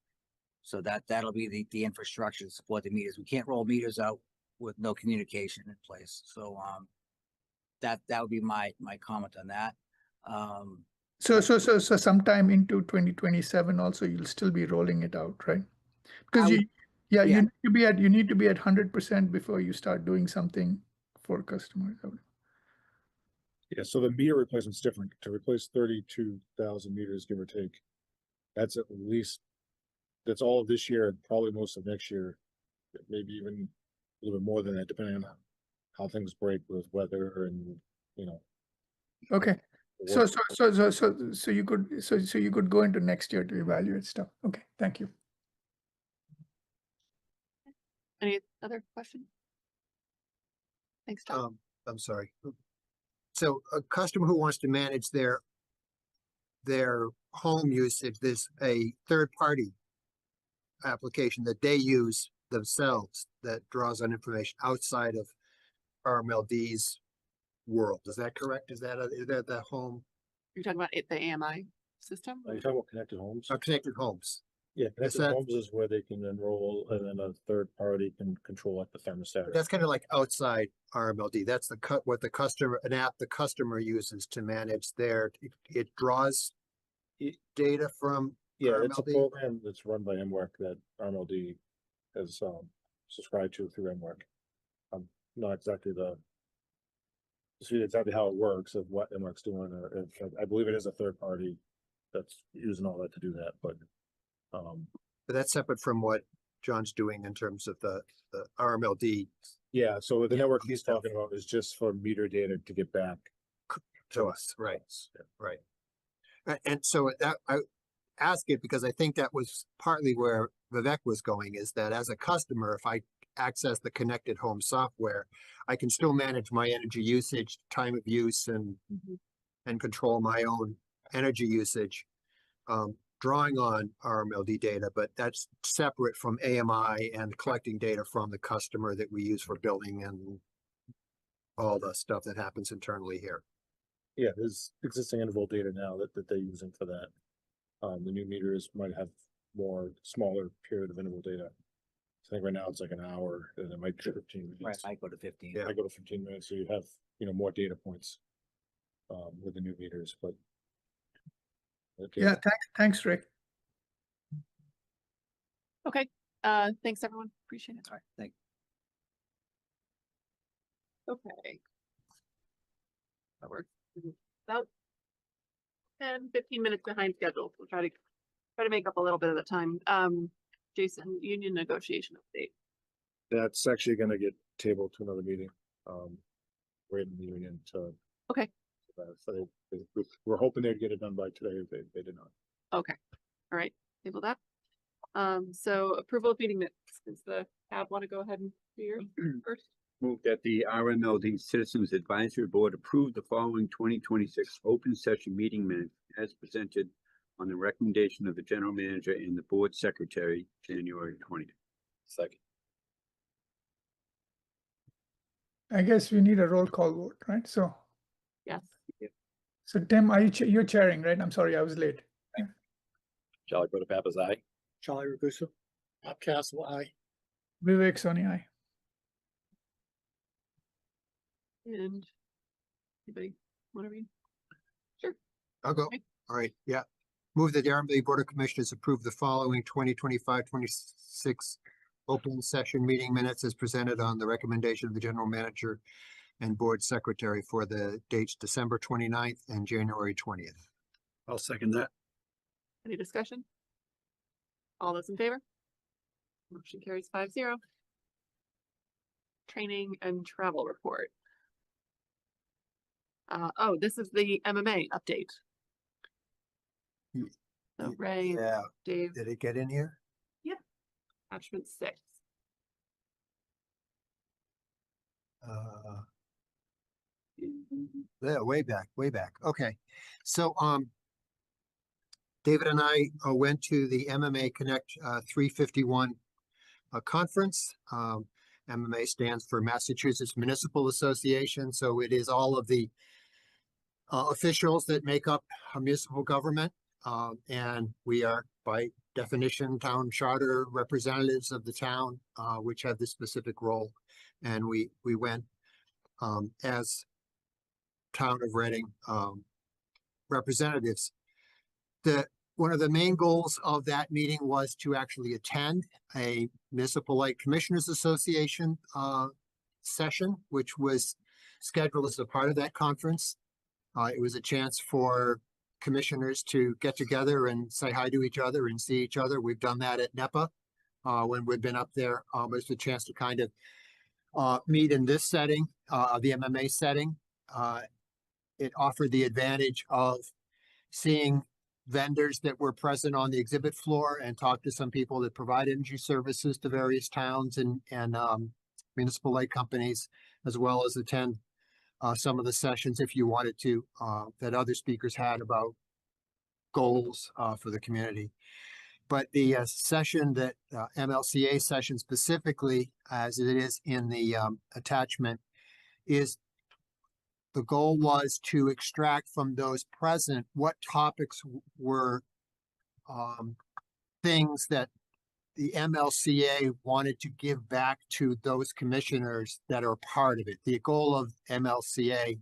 So that'll be the infrastructure to support the meters. We can't roll meters out with no communication in place. So, that would be my comment on that. So sometime into 2027 also, you'll still be rolling it out, right? Because yeah. you need to be at 100% before you start doing something for customers. Yeah, so the meter replacement's different. To replace 32,000 meters, give or take, that's at least, that's all of this year and probably most of next year, maybe even a little bit more than that, depending on how things break with weather and, Okay. the So work. you could go into next year to evaluate stuff. Okay, thank you. Any other questions? Thanks, Tom. I'm sorry. So a customer who wants to manage their home usage, there's a third-party application that they use themselves that draws on information outside of RMLD's world. Is that correct? Is that the home? You're talking about the AMI system? Are you talking about connected homes? Connected homes. Yeah, connected that- homes is where they can enroll and then a third party can control like the thermostat. That's kind of like outside RMLD. That's what the customer, an app the customer uses to manage it draws data from Yeah, it's a RMLD? program that's run by MWork that RMLD has subscribed to through MWork. Not exactly see exactly how it works of what MWork's doing, or if, I believe it is a third party that's using all that to do that, but But that's separate from what John's doing in terms of the RMLD yeah, so the network he's talking about is just for meter data to get back to us, right? Right. And so that I ask it because I think that was partly where Vivek was going, is that as a customer, if I access the connected home software, I can still manage my energy usage, time of use, and control my own energy usage, drawing on RMLD data, but that's separate from AMI and collecting data from the customer that we use for billing and all the stuff that happens internally here. Yeah, there's existing interval data now that they're using for that. The new meters might have smaller period of interval data. I think right now it's like an hour, and it might be 15 minutes. Right, I go to 15. I go to 15 minutes, so you have, more data points with the new meters, but. Okay. Yeah, thanks, Rick. Okay, thanks everyone, appreciate it. All right, thank Okay. That works. About 10-15 minutes behind schedule. We'll try to make up a little bit of the time. Jason, union negotiation update. That's actually gonna get tabled to another meeting. Waiting the union to. Okay. So we're hoping they'd get it done by today. They did not. Okay, all right, table that. So approval of meeting minutes. Does the tab want to go ahead and do yours first? Move that the RMLD Citizens Advisory Board approve the following 2026 open session meeting minutes as presented on the recommendation of the general manager and the board secretary, January 20th. Second. I guess we need a roll call vote, right? So, Yes. so Tim, you're chairing, right? I'm sorry, I was late. Charlie Papa's aye. Charlie Ragusa, Bob Castle, aye. Vivek Soni, aye. And anybody want to read? Sure. I'll go. Okay. All right, yeah. Move that the RMLD Board of Commissioners approve the following 2025-26 open session meeting minutes as presented on the recommendation of the general manager and board secretary for the dates December 29th and January 20th. I'll second that. Any discussion? All those in favor? Motion carries 5-0. Training and travel report. Oh, this is the MMA update. So Ray, Yeah, Dave, did it get in here? attachment 6. Yeah, way back. Okay. So, David and I went to the MMA Connect 351 conference. MMA stands for Massachusetts Municipal Association. So it is all of the officials that make up a municipal government. And we are by definition town charter representatives of the town, which have this specific role. And we went as town of Reading representatives. One of the main goals of that meeting was to actually attend a Municipal Light Commissioners Association session, which was scheduled as a part of that conference. It was a chance for commissioners to get together and say hi to each other and see each other. We've done that at NEPA when we've been up there. It's a chance to kind of meet in this setting, the MMA setting. It offered the advantage of seeing vendors that were present on the exhibit floor and talk to some people that provide energy services to various towns and municipal light companies, as well as attend some of the sessions if you wanted to, that other speakers had about goals for the community. But the session that MLCA session specifically, as it is in the attachment, is the goal was to extract from those present what topics were things that the MLCA wanted to give back to those commissioners that are part of it. The goal of MLCA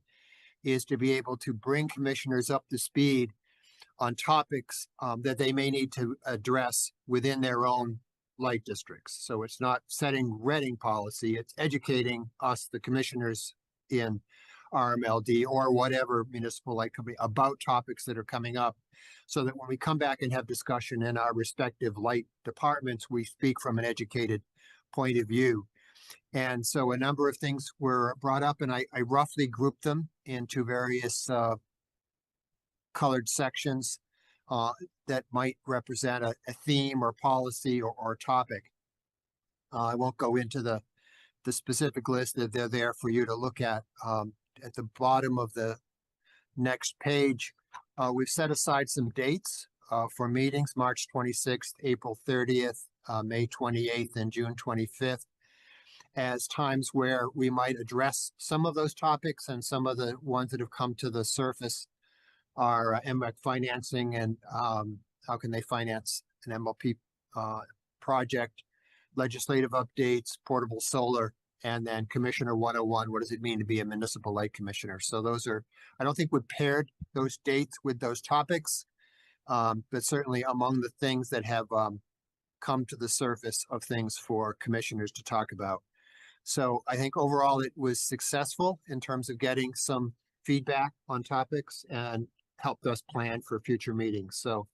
is to be able to bring commissioners up to speed on topics that they may need to address within their own light districts. So it's not setting Reading policy, it's educating us, the commissioners in RMLD or whatever municipal light company, about topics that are coming up, so that when we come back and have discussion in our respective light departments, we speak from an educated point of view. And so a number of things were brought up, and I roughly grouped them into various colored sections that might represent a theme or policy or topic. I won't go into the specific list, that they're there for you to look at. At the bottom of the next page, we've set aside some dates for meetings: March 26th, April 30th, May 28th, and June 25th, as times where we might address some of those topics. And some of the ones that have come to the surface are MREC financing and how can they finance an MLP project, legislative updates, portable solar, and then Commissioner 101, what does it mean to be a municipal light commissioner? So those are, I don't think we paired those dates with those topics, but certainly among the things that have come to the surface of things for commissioners to talk about. So I think overall it was successful in terms of getting some feedback on topics and helped us plan for future meetings. So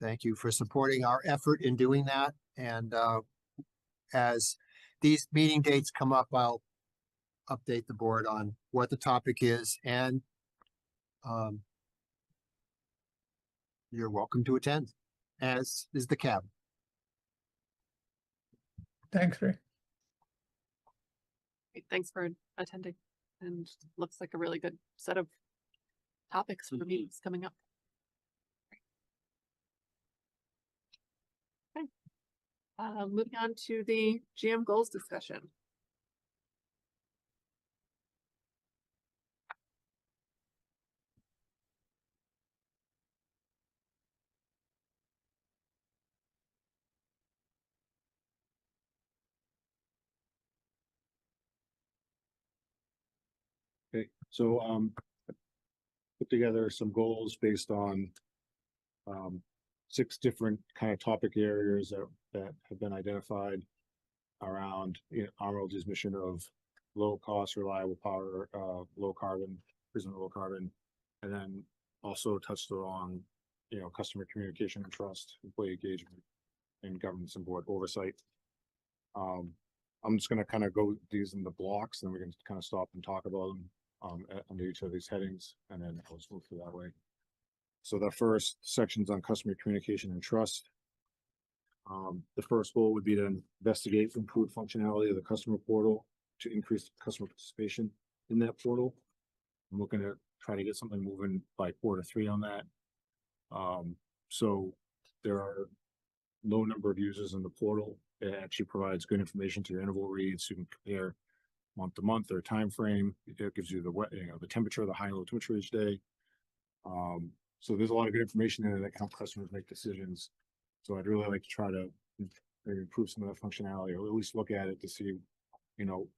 thank you for supporting our effort in doing that. And as these meeting dates come up, I'll update the board on what the topic is, and you're welcome to attend, as is the cab. Thanks, Ray. Great, thanks for attending, and looks like a really good set of topics for meetings coming up. Okay. Moving on to the GM goals discussion. Okay, so put together some goals based on 6 different kind of topic areas that have been identified around RMLD's mission of low cost, reliable power, low carbon, present low carbon, and then also touched on customer communication and trust, employee engagement, and governance and board oversight. I'm just going to kind of go these in the blocks, and we can kind of stop and talk about them under each of these headings, and then I'll just move through that way. So the first section's on customer communication and trust. The first goal would be to investigate improved functionality of the customer portal to increase customer participation in that portal. I'm looking to try to get something moving by Q3 on that. So there are low number of users in the portal. It actually provides good information to your interval reads. You can compare month to month or time frame. It gives you the the temperature, the high and low temperature each day. So there's a lot of good information in there that can help customers make decisions. So I'd really like to try to maybe improve some of that functionality, or at least look at it to see,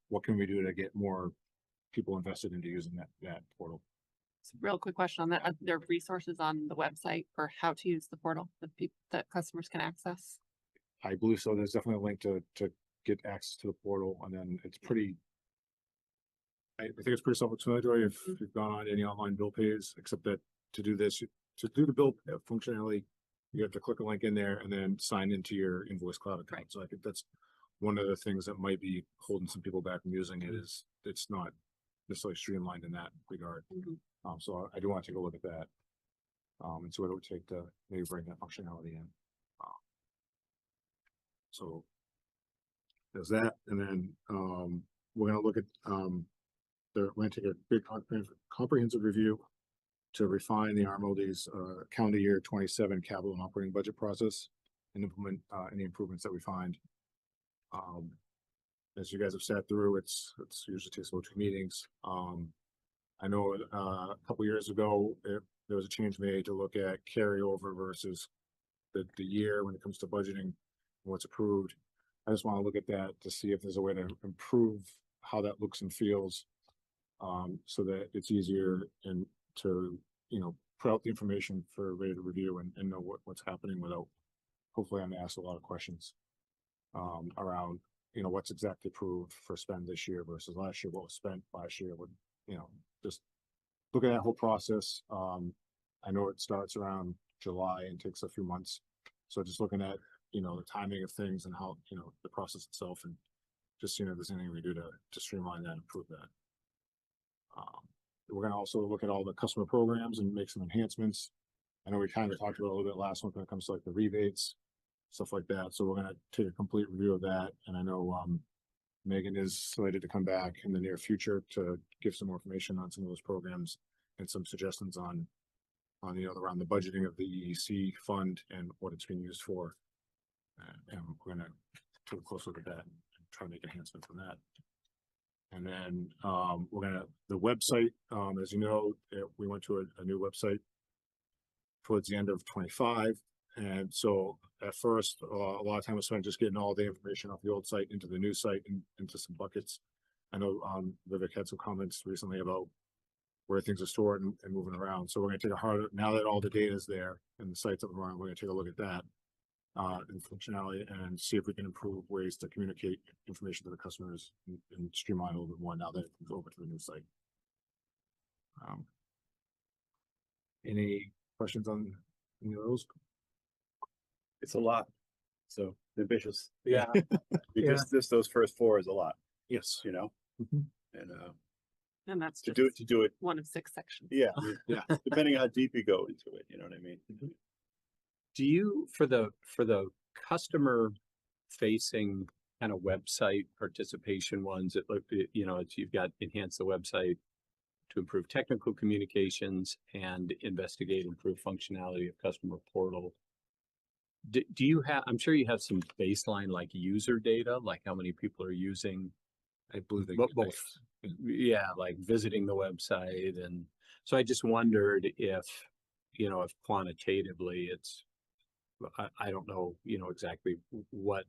what can we do to get more people invested into using that portal. So real quick question on that. Are there resources on the website for how to use the portal that customers can access? I believe so. There's definitely a link to get access to the portal, and then it's pretty. I think it's pretty self-explanatory if you've gone on any online bill pays, except that to do this, to do the bill functionality, you have to click a link in there and then sign into your Invoice Cloud account. Right. So I think that's one of the things that might be holding some people back from using it, is it's not necessarily streamlined in that regard. So I do want to take a look at that. And see what it would take to maybe bring that functionality in. So there's that, and then we're gonna look at we're gonna take a big comprehensive review to refine the RMLD's calendar year 27 capital and operating budget process and implement any improvements that we find. As you guys have sat through, it's usually takes about 2 meetings. I know a couple years ago there was a change made to look at carryover versus the year when it comes to budgeting and what's approved. I just want to look at that to see if there's a way to improve how that looks and feels, so that it's easier and to, put out the information for everybody to review and know what's happening without hopefully having to ask a lot of questions around, what's exactly approved for spend this year versus last year, what was spent last year, just look at that whole process. I know it starts around July and takes a few months. So just looking at, the timing of things and how, the process itself, and just seeing if there's anything we do to streamline that and improve that. We're gonna also look at all the customer programs and make some enhancements. I know we kind of talked about a little bit last month when it comes to like the rebates, stuff like that. So we're gonna take a complete review of that. And I know Megan is slated to come back in the near future to give some more information on some of those programs and some suggestions on around the budgeting of the EEC fund and what it's being used for. And we're gonna take a close look at that and try to make enhancements on that. And then the website, as you know, we went to a new website towards the end of 25. And so at first, a lot of time was spent just getting all the information off the old site into the new site and into some buckets. I know Vivek had some comments recently about where things are stored and moving around. So we're going to take now that all the data is there and the site's up and running, we're going to take a look at that and functionality and see if we can improve ways to communicate information to the customers and streamline a little bit more now that it's over to the new site. Any questions on any of those? It's a lot. So ambitious. Yeah. Those first 4 is a lot, Yes. And that's to just do it. one of 6 sections. Yeah. Yeah. Depending on how deep you go into it, you know what I mean? Do you, for the customer facing kind of website participation ones, it look, you've got enhance the website to improve technical communications and investigate improved functionality of customer portal. Do you have, I'm sure you have some baseline like user data, like how many people are using, I believe they both, yeah, like visiting the website. And so I just wondered if, if quantitatively it's, I don't know, exactly what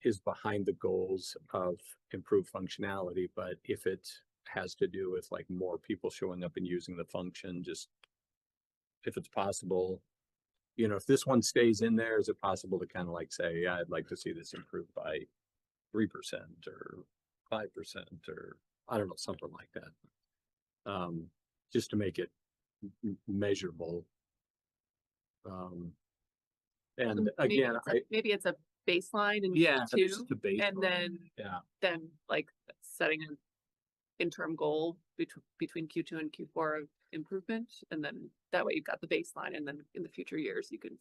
is behind the goals of improved functionality, but if it has to do with like more people showing up and using the function, just if it's possible, if this one stays in there, is it possible to kind of like say, yeah, I'd like to see this improved by 3% or 5% or I don't know, something like that. Just to make it measurable. And again, maybe it's a baseline in yeah, Q2, and then like setting an interim goal between Q2 and Q4 of improvement, and then that way you've got the baseline, and then in the future years you can.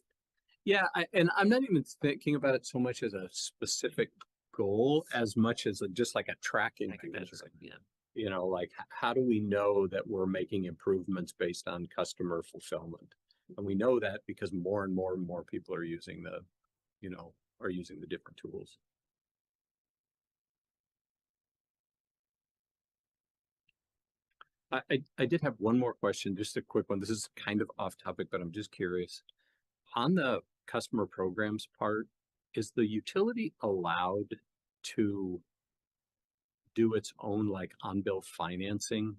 Yeah, and I'm not even thinking about it so much as a specific goal as much as just like a tracking mechanism. Yeah. Like how do we know that we're making improvements based on customer fulfillment? And we know that because more and more and more people are using the different tools. I did have one more question, just a quick one. This is kind of off topic, but I'm just curious. On the customer programs part, is the utility allowed to do its own like on-bill financing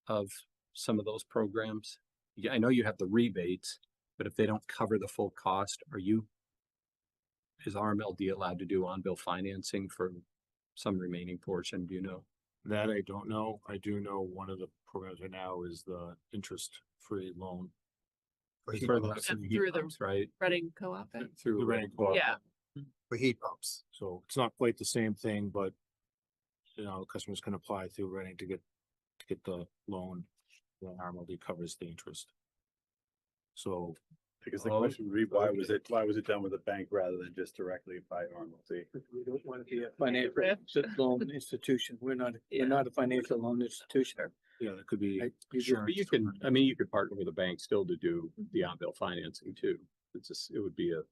of some of those programs? Yeah, I know you have the rebates, but if they don't cover the full cost, is RMLD allowed to do on-bill financing for some remaining portion? Do you know? That I don't know. I do know one of the programs right now is the interest-free loan. For It's heat for the- pumps. for the heat Through the pumps, Right? Reading Co-op. Bank. Through the Reading Co-op. Yeah. For heat pumps. So it's not quite the same thing, but customers can apply through Reading to get the loan. Then RMLD covers the interest. So Because the Oh, question would be, why was it done with a bank rather than just directly by RMLD? We don't want to be a financial loan institution. We're not a financial loan institution. yeah, that could be. Right. insurance But you for can, Reading. I mean, you could partner with a bank still to do the on-bill financing too. It's just, it would be a,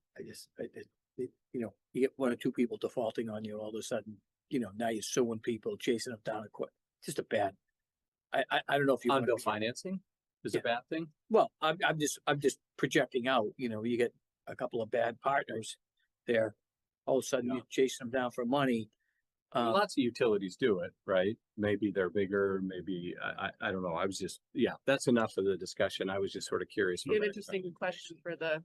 You get one or two people defaulting on you, all of a sudden, now you're suing people, chasing them down in court. Just a bad. I don't know if you. wanna on-bill be- financing is a Yeah. bad thing. Well, I'm just projecting out, you get a couple of bad partners there. All of a sudden, you're chasing them down for money. Lots of utilities do it, right? Maybe they're bigger, maybe, I don't know. I was just, yeah, that's enough of the discussion. I was just sort of curious. Be an interesting question for the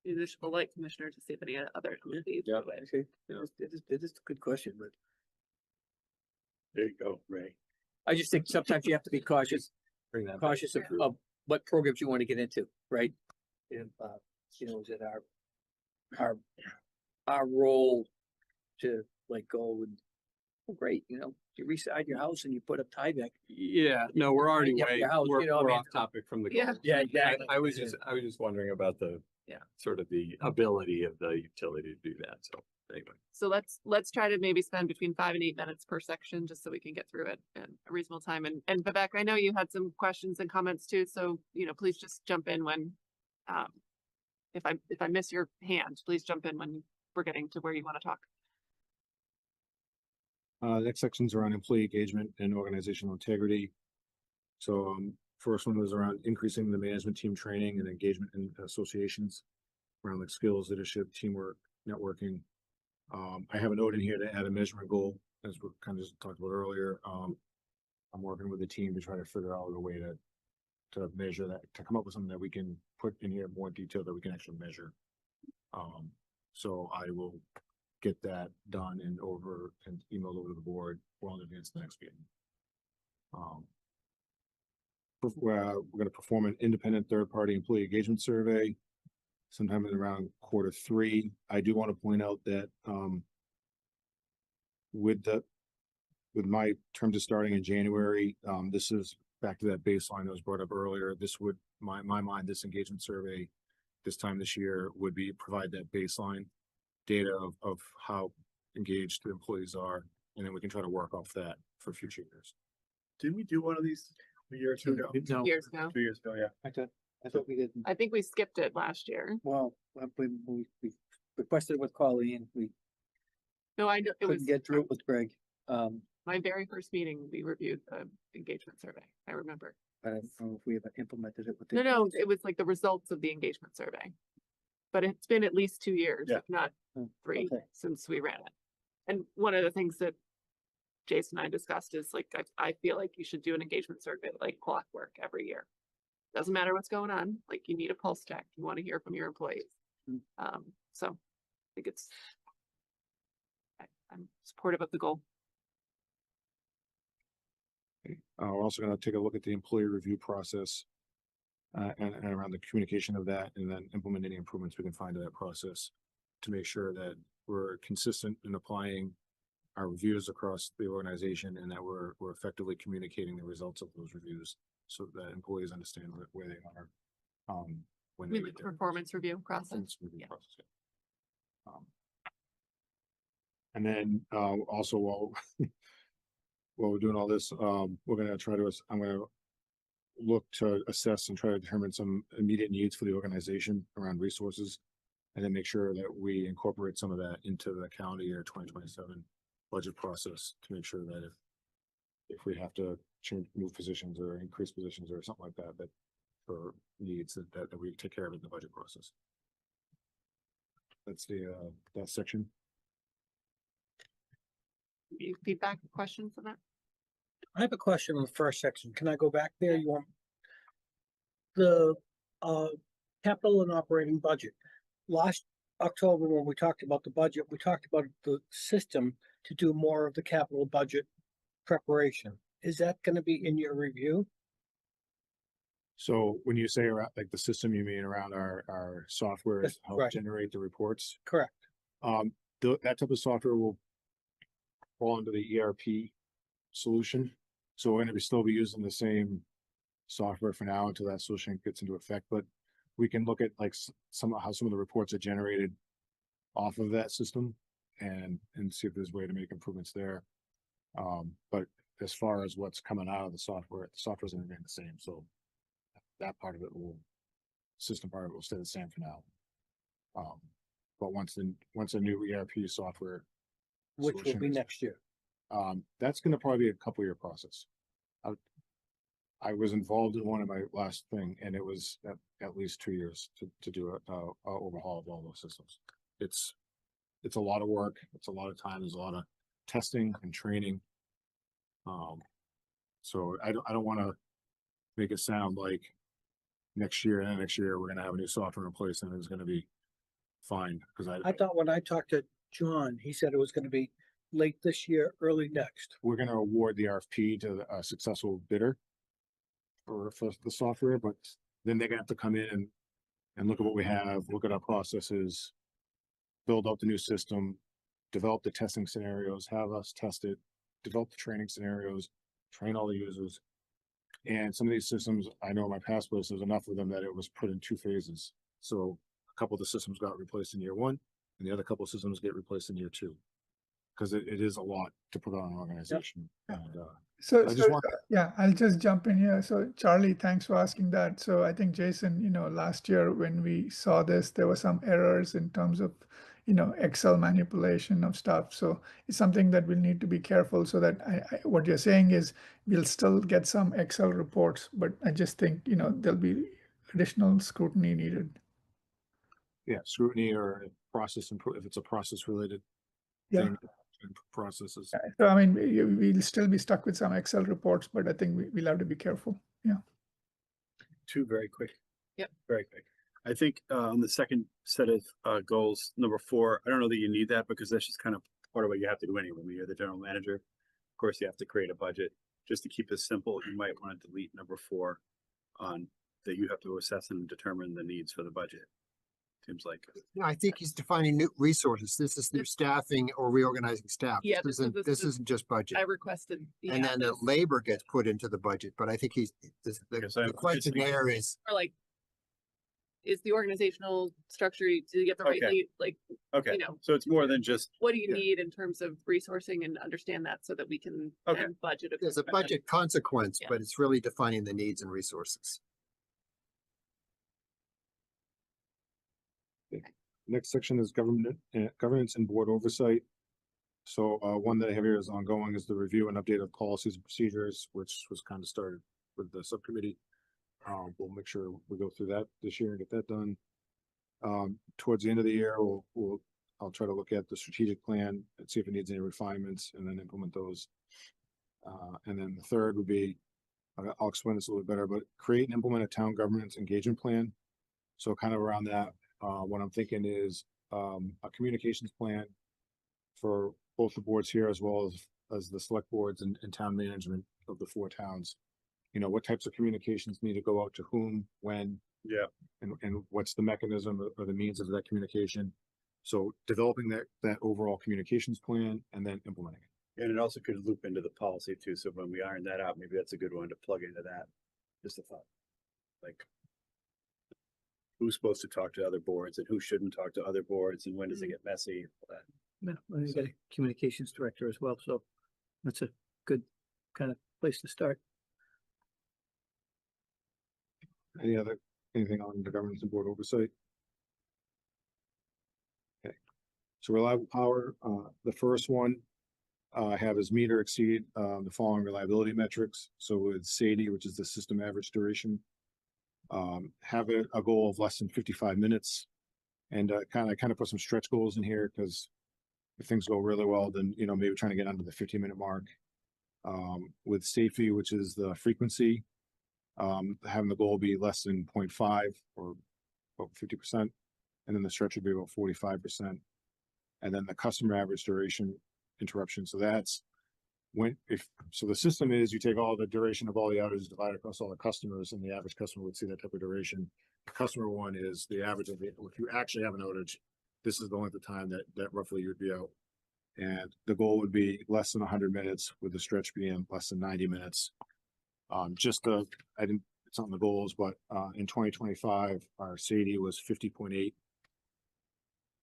municipal light commissioner to see if any other. entities Yeah. do it. Actually, it is a good question, but There you go, Ray. I just think sometimes you have to be cautious Bring that back. cautious of what programs you want to get into, right? And, is it our role to like go and, oh, great, you reside your house and you put up Tyvek. Yeah, no, we're already Yeah, way, your house, we're I mean, off topic from the. Yeah. goals. Yeah, exactly. I was just wondering about the, Yeah. sort of the ability of the utility to do that. So anyway. So let's try to maybe spend between 5 and 8 minutes per section, just so we can get through it in a reasonable time. And Vivek, I know you had some questions and comments too, so, please just jump in when, if I miss your hand, please jump in when we're getting to where you want to talk. Next section's around employee engagement and organizational integrity. So, first one was around increasing the management team training and engagement in associations around like skills, leadership, teamwork, networking. I have a note in here to add a measurement goal, as we kind of just talked about earlier. I'm working with the team to try to figure out a way to measure that, to come up with something that we can put in here more detail that we can actually measure. So I will get that done and emailed over to the board well in advance of the next meeting. We're gonna perform an independent third-party employee engagement survey sometime in around Q3. I do want to point out that, with my term just starting in January, this is back to that baseline that was brought up earlier. This would, my mind, this engagement survey this time this year would provide that baseline data of how engaged the employees are, and then we can try to work off that for future years. Didn't we do one of these a year or two ago? No, Years ago. 2 years ago, yeah. I thought we did. I think we skipped it last year. Well, we requested with Colleen, we No, I know, it was couldn't get through it with Greg. my very first meeting, we reviewed the engagement survey. I remember. I don't know if we ever implemented it with. No, it was like the results of the engagement survey. But it's been at least 2 years, Yeah. if not Oh, 3, okay. since we ran it. And one of the things that Jason and I discussed is like, I feel like you should do an engagement survey like clockwork every year. Doesn't matter what's going on, like you need a pulse check, you want to hear from your employees. Mm. So I think I'm supportive of the goal. We're also gonna take a look at the employee review process. And around the communication of that, and then implement any improvements we can find to that process. To make sure that we're consistent in applying our reviews across the organization, and that we're effectively communicating the results of those reviews. So that employees understand where they are. When they With get the their performance review process. performance review Yeah. process, yeah. And then, also while we're doing all this, we're gonna try to, I'm gonna look to assess and try to determine some immediate needs for the organization around resources. And then make sure that we incorporate some of that into the calendar year 2027 budget process to make sure that if if we have to change, move positions or increase positions or something like that, that for needs that we take care of in the budget process. That's the, that section. Any feedback, questions on that? I have a question on the first section. Can I go back there? You want the capital and operating budget? Last October, when we talked about the budget, we talked about the system to do more of the capital budget preparation. Is that gonna be in your review? So when you say around, like the system, you mean around our software That's to help right. generate the reports? Correct. That type of software will fall under the ERP solution. So we're gonna still be using the same software for now until that solution gets into effect, but we can look at like how some of the reports are generated off of that system and see if there's a way to make improvements there. But as far as what's coming out of the software's gonna remain the same, so that part of it system part of it will stay the same for now. But once a new ERP software, Which will solution be is- next year. that's gonna probably be a couple-year process. I was involved in one of my last thing, and it was at least 2 years to do a overhaul of all those systems. It's a lot of work. It's a lot of time. There's a lot of testing and training. So I don't want to make it sound like next year and next year we're gonna have a new software in place and it's gonna be fine, because I thought when I talked to John, he said it was gonna be late this year, early next. we're gonna award the RFP to a successful bidder for the software, but then they're gonna have to come in and look at what we have, look at our processes, build out the new system, develop the testing scenarios, have us test it, develop the training scenarios, train all the users. And some of these systems, I know in my past place, there's enough of them that it was put in 2 phases. So a couple of the systems got replaced in year 1, and the other couple of systems get replaced in year 2. Because it is a lot to put on an organization. And, So, I just want, yeah, I'll just jump in here. So Charlie, thanks for asking that. So I think Jason, last year when we saw this, there were some errors in terms of, Excel manipulation of stuff. So it's something that we'll need to be careful so that what you're saying is we'll still get some Excel reports, but I just think, there'll be additional scrutiny needed. yeah, scrutiny or process improve, if it's a process related Yeah. thing, processes. So I mean, we'll still be stuck with some Excel reports, but I think we'll have to be careful. Yeah. 2 very quick. Yep. Very quick. I think on the second set of goals, number 4, I don't know that you need that because that's just kind of part of what you have to do anyway. When you're the general manager, of course, you have to create a budget. Just to keep this simple, you might want to delete number 4 on that you have to assess and determine the needs for the budget. Seems like. No, I think he's defining new resources. This is new staffing or reorganizing staff. Yeah, This this is- isn't just budget. I requested. And then the labor gets put into the budget, but I think the question there is, Or like, is the organizational structure, do you get the right, Okay. like, Okay, you know, so it's more than just, what do you yeah. need in terms of resourcing and understand that so that we can Okay. then budget. there's a budget consequence, Yeah. but it's really defining the needs and resources. Next section is governance and board oversight. So one that I have here is ongoing is the review and update of policies and procedures, which was kind of started with the subcommittee. We'll make sure we go through that this year and get that done. Towards the end of the year, I'll try to look at the strategic plan and see if it needs any refinements and then implement those. And then the third would be, I'll explain this a little bit better, but create and implement a town governance engagement plan. So kind of around that, what I'm thinking is a communications plan for both the boards here as well as the select boards and town management of the 4 towns. What types of communications need to go out to whom, when, yeah, and what's the mechanism or the means of that communication. So developing that overall communications plan and then implementing it. and it also could loop into the policy too. So when we iron that out, maybe that's a good one to plug into that. Just a thought. Like, who's supposed to talk to other boards and who shouldn't talk to other boards and when does it get messy? All that. Yeah, well, you got a communications director as well, so that's a good kind of place to start. Anything on the governance and board oversight? Okay. So reliable power, the first one, have his meter exceed, the following reliability metrics. So with SAIDI, which is the system average duration, have a goal of less than 55 minutes, and kind of put some stretch goals in here, because if things go really well, then, you know, maybe trying to get under the 15-minute mark. With safety, which is the frequency, having the goal be less than 0.5 or about 50%, and then the stretch would be about 45%. And then the customer average duration interruption. So that's so the system is, you take all the duration of all the outages, divide across all the customers, and the average customer would see that type of duration. The customer one is the average of if you actually have an outage, this is the length of time that roughly you would be out. And the goal would be less than 100 minutes, with the stretch being less than 90 minutes. It's not in the goals, but in 2025, our SAIDI was 50.8.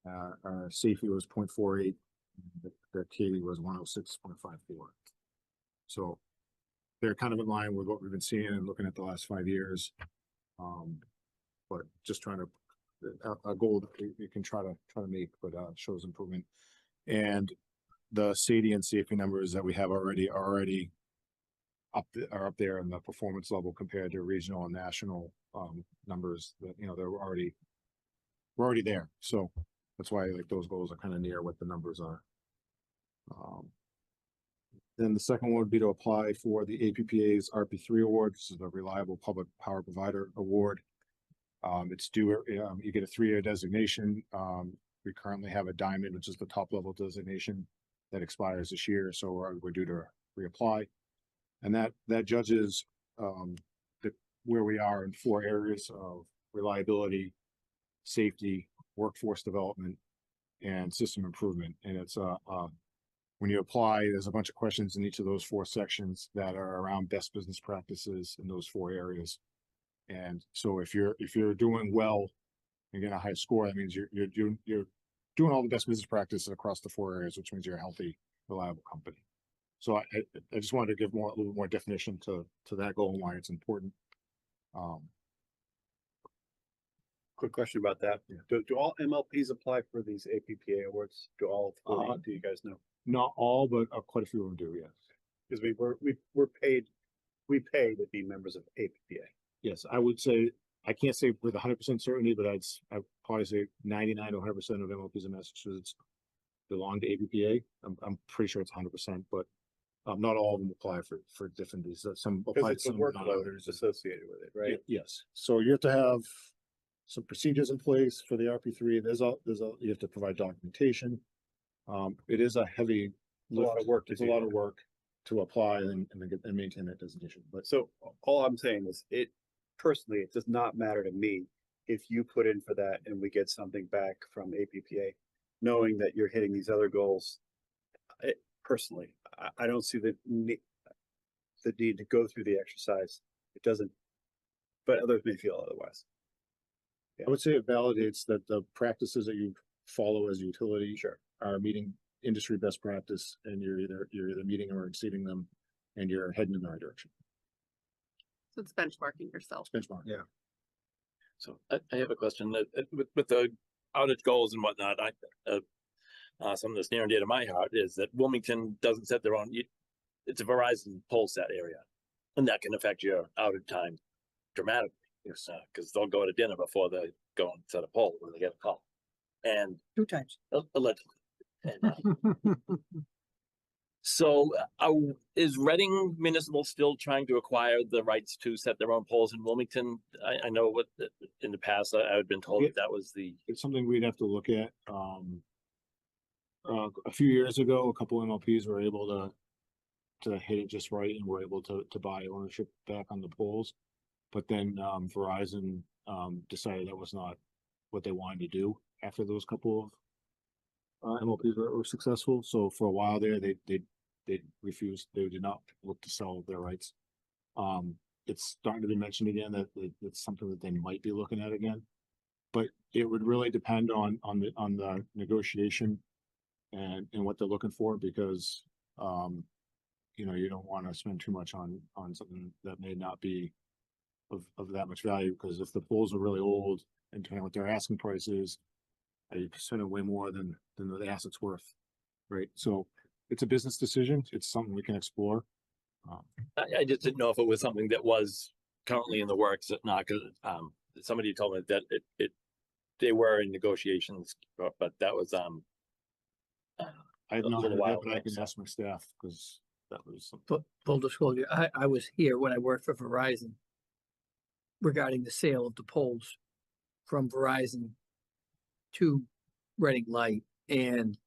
Our safety was 0.48. The KD was 106.54. So they're kind of in line with what we've been seeing and looking at the last 5 years. But just trying to, a goal that you can try to make, but shows improvement. And the SAIDI and safety numbers that we have already are up there in the performance level compared to regional and national numbers that, you know, we're already there. So that's why, like, those goals are kind of near what the numbers are. Then the second one would be to apply for the APPA's RP3 award. This is a Reliable Public Power Provider Award. It's due, you get a 3-year designation. We currently have a diamond, which is the top level designation, that expires this year. So we're due to reapply. And that judges where we are in 4 areas of reliability, safety, workforce development, and system improvement. And it's when you apply, there's a bunch of questions in each of those 4 sections that are around best business practices in those 4 areas. And so if you're doing well and get a high score, that means you're doing all the best business practices across the 4 areas, which means you're a healthy, reliable company. So I just wanted to give a little more definition to that goal and why it's important. Quick question about that. Yeah. Do all MLPs apply for these APPA awards? Do all 40? Do you guys know? Not all, but quite a few of them do, yes. Because we pay to be members of APPA. Yes, I would say, I can't say with 100% certainty, but I'd probably say 99 to 100% of MLPs in Massachusetts belong to APPA. I'm pretty sure it's 100%, but not all of them apply for different reasons. Some apply to some, not others. Associated with it, right? Yes. So you have to have some procedures in place for the RP3. You have to provide documentation. It is a heavy lot of work. It's a lot of work to apply and maintain that designation. But so all I'm saying is, personally, it does not matter to me if you put in for that and we get something back from APPA, knowing that you're hitting these other goals. Personally, I don't see the need to go through the exercise. It doesn't, but others may feel otherwise. I would say it validates that the practices that you follow as a utility are meeting industry best practice, and you're either meeting or exceeding them, and you're heading in the right direction. So it's benchmarking yourself. Benchmark. Yeah. So I have a question that with the outage goals and whatnot, something that's near and dear to my heart is that Wilmington doesn't set their own. It's a Verizon pole set area, and that can affect your outage time dramatically. Yes, because they'll go to dinner before they go and set a pole when they get a call, and 2 times. Allegedly. And, so is Reading Municipal still trying to acquire the rights to set their own poles in Wilmington? I know in the past I had been told that was it's something we'd have to look at. A few years ago, a couple MLPs were able to hit it just right and were able to buy ownership back on the poles. But then Verizon decided that was not what they wanted to do after those couple of MLPs were successful. So for a while there, they refused. They did not look to sell their rights. It's starting to be mentioned again that it's something that they might be looking at again. But it would really depend on the negotiation and what they're looking for, because you don't want to spend too much on something that may not be of that much value, because if the poles are really old and depending on what their asking price is, you spend way more than the asset's worth, right? So it's a business decision. It's something we can explore. I just didn't know if it was something that was currently in the works, or not, because, somebody told me that they were in negotiations, but that was, I have a not little heard while that, but I ago, can so. ask my staff, because that was something. Full disclosure, I was here when I worked for Verizon regarding the sale of the poles from Verizon to Reading Light, and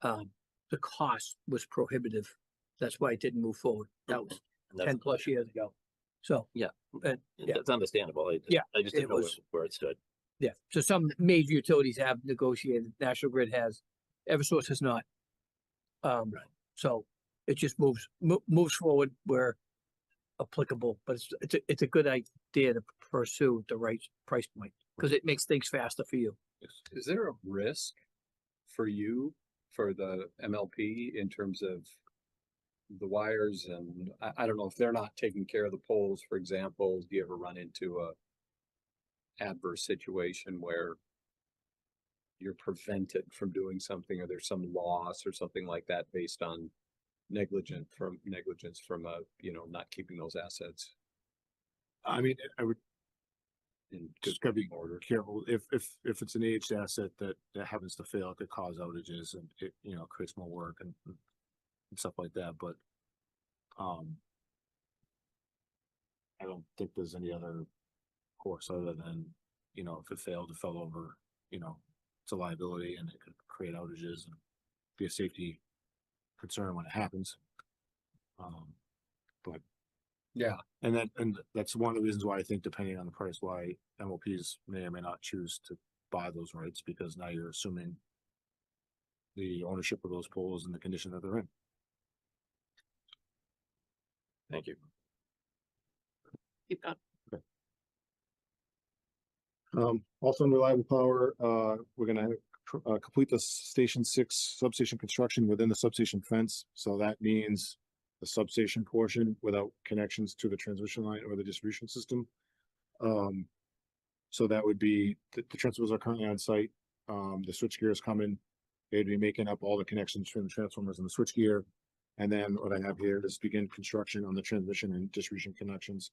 the cost was prohibitive. That's why it didn't move forward. That was and that's- 10+ years ago. So, yeah, yeah. That's understandable. Yeah, I just it didn't know was- where it stood. yeah. So some major utilities have negotiated, National Grid has, Eversource has not. So it just moves forward where applicable, but it's a good idea to pursue the right price point, because it makes things faster for you. Is there a risk for you, for the MLP, in terms of the wires? And I don't know if they're not taking care of the poles, for example, do you ever run into a adverse situation where you're prevented from doing something, or there's some loss or something like that based on negligence from not keeping those assets I mean, I would in just good gotta be order? careful. If it's an aged asset that happens to fail, it could cause outages, and it, creates more work and stuff like that, but I don't think there's any other course other than, if it failed, it fell over, it's a liability, and it could create outages and be a safety concern when it happens. But Yeah. and that's one of the reasons why I think, depending on the price, why MLPs may or may not choose to buy those rights, because now you're assuming the ownership of those poles and the condition that they're in. Thank you. Keep going. Also in reliable power, we're gonna complete the Station 6 substation construction within the substation fence. So that means the substation portion without connections to the transmission line or the distribution system. So that would be, the transformers are currently on site. The switchgear is coming. They'd be making up all the connections between the transformers and the switchgear. And then what I have here is begin construction on the transmission and distribution connections.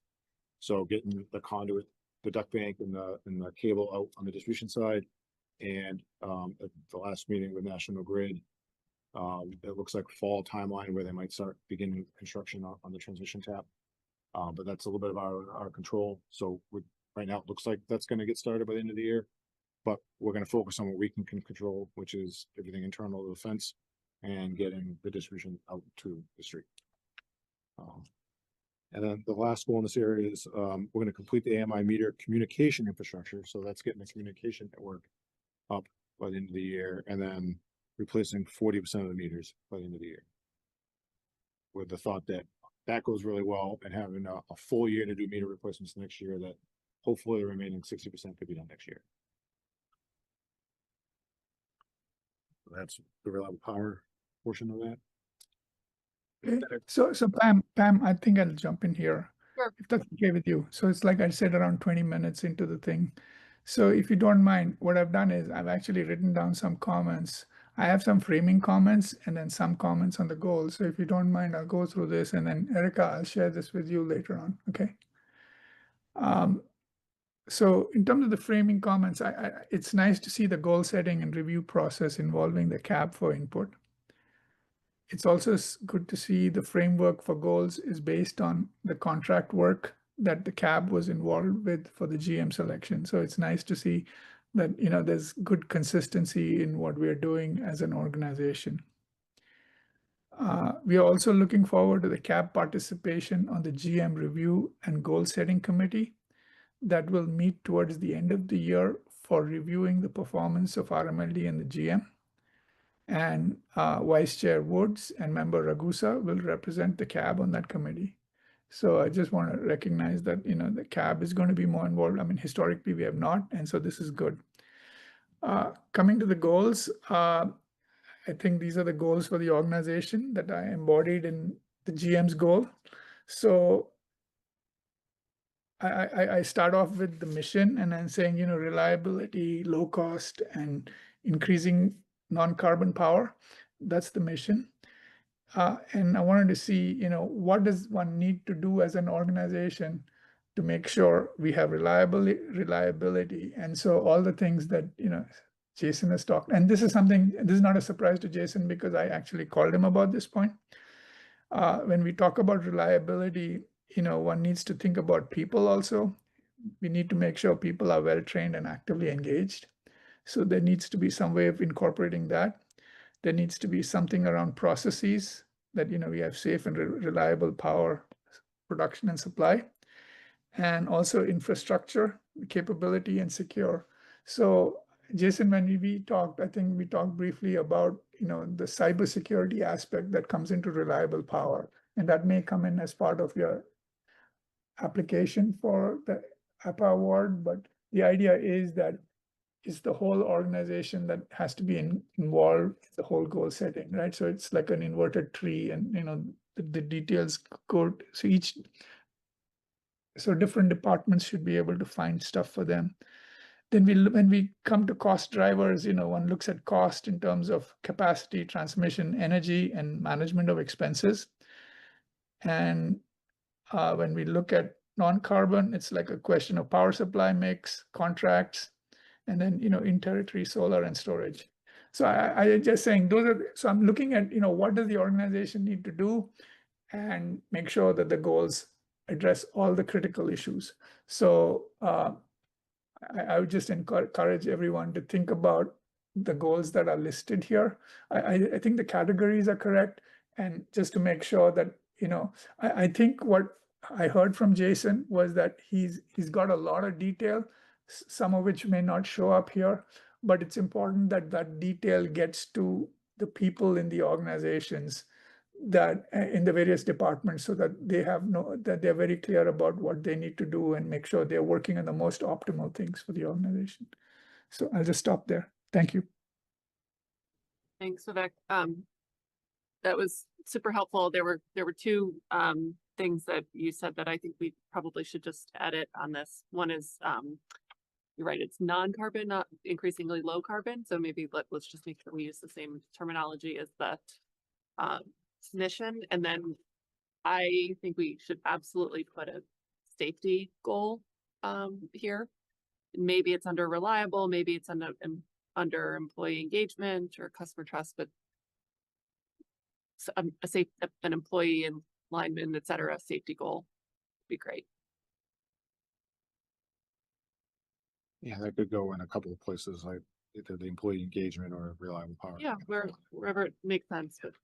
So getting the conduit, the duct bank, and the cable out on the distribution side. And at the last meeting with National Grid, it looks like fall timeline where they might start beginning construction on the transmission tap. But that's a little bit of our control. So right now, it looks like that's going to get started by the end of the year. But we're going to focus on what we can control, which is everything internal to the fence and getting the distribution out to the street. And then the last goal in this area is we're going to complete the AMI meter communication infrastructure. So that's getting the communication network up by the end of the year, and then replacing 40% of the meters by the end of the year. With the thought that that goes really well, and having a full year to do meter replacements next year, that hopefully the remaining 60% could be done next year. That's the reliable power portion of that. Okay. So Pam, I think I'll jump in here. Sure. If that's okay with you. So it's like I said, around 20 minutes into the thing. So if you don't mind, what I've done is I've actually written down some comments. I have some framing comments and then some comments on the goals. So if you don't mind, I'll go through this, and then Erica, I'll share this with you later on. Okay. So in terms of the framing comments, it's nice to see the goal setting and review process involving the CAB for input. It's also good to see the framework for goals is based on the contract work that the CAB was involved with for the GM selection. So it's nice to see that, there's good consistency in what we're doing as an organization. We are also looking forward to the CAB participation on the GM review and goal setting committee that will meet towards the end of the year for reviewing the performance of RMLD and the GM. And Vice Chair Woods and Member Ragusa will represent the CAB on that committee. So I just want to recognize that, the CAB is going to be more involved. I mean, historically we have not, and so this is good. Coming to the goals, I think these are the goals for the organization that I embodied in the GM's goal. So I start off with the mission, and then saying, reliability, low cost, and increasing non-carbon power. That's the mission. And I wanted to see, what does one need to do as an organization to make sure we have reliability. And so all the things that, Jason has talked, and this is not a surprise to Jason because I actually called him about this point. When we talk about reliability, one needs to think about people also. We need to make sure people are well trained and actively engaged. So there needs to be some way of incorporating that. There needs to be something around processes that, we have safe and reliable power production and supply, and also infrastructure, capability and secure. So Jason, when we talked, I think we talked briefly about, the cybersecurity aspect that comes into reliable power, and that may come in as part of your application for the APA award. But the idea is that it's the whole organization that has to be involved in the whole goal setting, right? So it's like an inverted tree, and the details go. So different departments should be able to find stuff for them. Then when we come to cost drivers, one looks at cost in terms of capacity, transmission, energy, and management of expenses. And when we look at non-carbon, it's like a question of power supply mix, contracts, and then, in-territory solar and storage. So I just saying so I'm looking at, what does the organization need to do and make sure that the goals address all the critical issues. So I would just encourage everyone to think about the goals that are listed here. I think the categories are correct. And just to make sure that, I think what I heard from Jason was that he's got a lot of detail, some of which may not show up here, but it's important that that detail gets to the people in the organizations that in the various departments, so that that they're very clear about what they need to do and make sure they're working on the most optimal things for the organization. So I'll just stop there. Thank you. Thanks, Vivek. That was super helpful. There were two things that you said that I think we probably should just edit on this. One is you're right, it's non-carbon, not increasingly low carbon. So maybe let's just make sure we use the same terminology as the mission. And then I think we should absolutely put a safety goal here. Maybe it's under reliable, maybe it's under employee engagement or customer trust, but an employee and lineman, et cetera, safety goal would be great. Yeah, that could go in a couple of places, like either the employee engagement or reliable power. Yeah, wherever it makes sense. But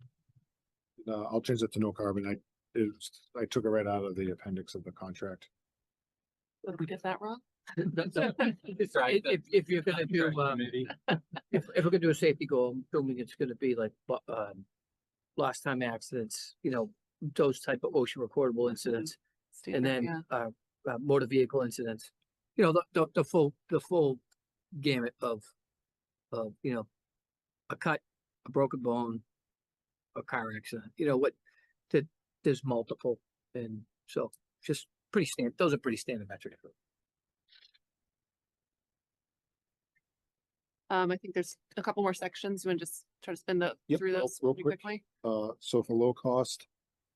I'll change it to no carbon. I took it right out of the appendix of the contract. did we get that wrong? If you're gonna do, if we're gonna do a safety goal, I'm assuming it's gonna be like, lost time accidents, those type of ocean recordable incidents, and then, motor vehicle incidents, the full gamut of, a cut, a broken bone, a car accident, there's multiple. And so just pretty standard, those are pretty standard metrics. I think there's a couple more sections. You want to just try to spin through those real pretty quick. quickly? So for low cost,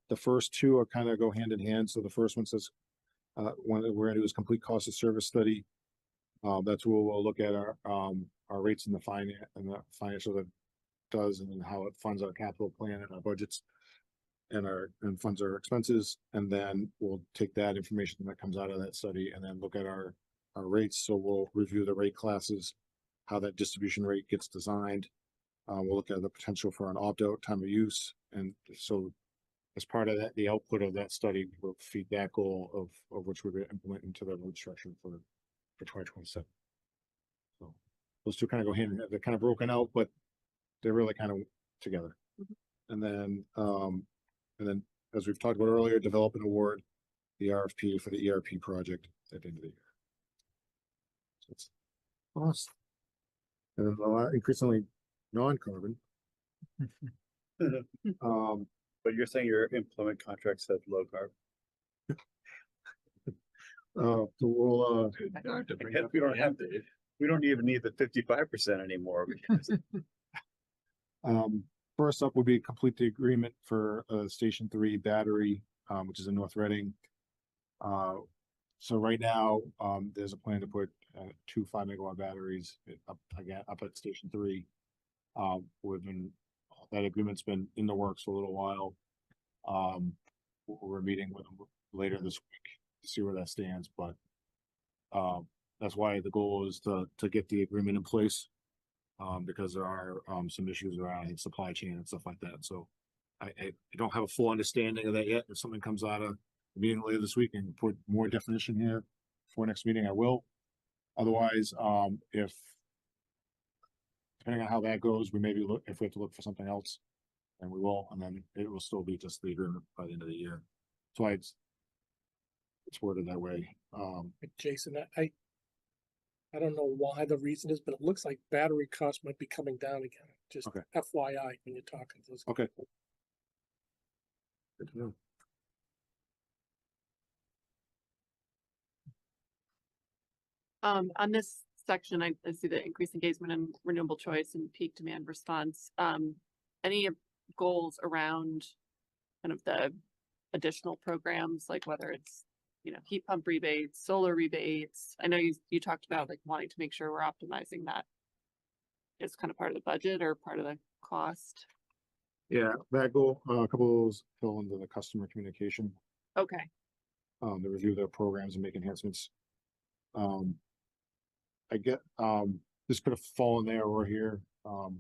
the first two are kind of go hand in hand. So the first one says, one that we're gonna do is complete cost of service study. That's where we'll look at our rates in the financial that does, and then how it funds our capital plan and our budgets and funds our expenses. And then we'll take that information that comes out of that study and then look at our rates. So we'll review the rate classes, how that distribution rate gets designed. We'll look at the potential for an opt-out time of use. And so as part of that, the output of that study will feed that goal of which we're going to implement into the road structure for 2027. So those two kind of go hand in hand. They're kind of broken out, but they're really kind of together. And then as we've talked about earlier, develop and award the RFP for the ERP project at the end of the year. So it's awesome. And then a lot increasingly non-carbon. But you're saying your employment contract said low carb? So we'll we don't even need the 55% anymore. Because first up would be complete the agreement for Station 3 battery, which is in North Reading. So right now, there's a plan to put 2 5-megawatt batteries up at Station 3. That agreement's been in the works for a little while. We're meeting with them later this week to see where that stands, but that's why the goal is to get the agreement in place. Because there are some issues around supply chain and stuff like that. So I don't have a full understanding of that yet. If something comes out of the meeting later this week and put more definition here for next meeting, I will. Otherwise, if depending on how that goes, we maybe look if we have to look for something else, and we will, and then it will still be just the agreement by the end of the year. So it's worded that way. Jason, I don't know why the reason is, but it looks like battery costs might be coming down again. Just Okay. FYI when you're talking to those. Okay. Good to know. On this section, I see the increased engagement in renewable choice and peak demand response. Any goals around kind of the additional programs, like whether it's, you know, heat pump rebates, solar rebates? I know you talked about like wanting to make sure we're optimizing that. It's kind of part of the budget or part of the cost. Yeah, that goal, a couple of those fill into the customer communication. Okay. The review their programs and make enhancements. I get, this could have fallen there or here.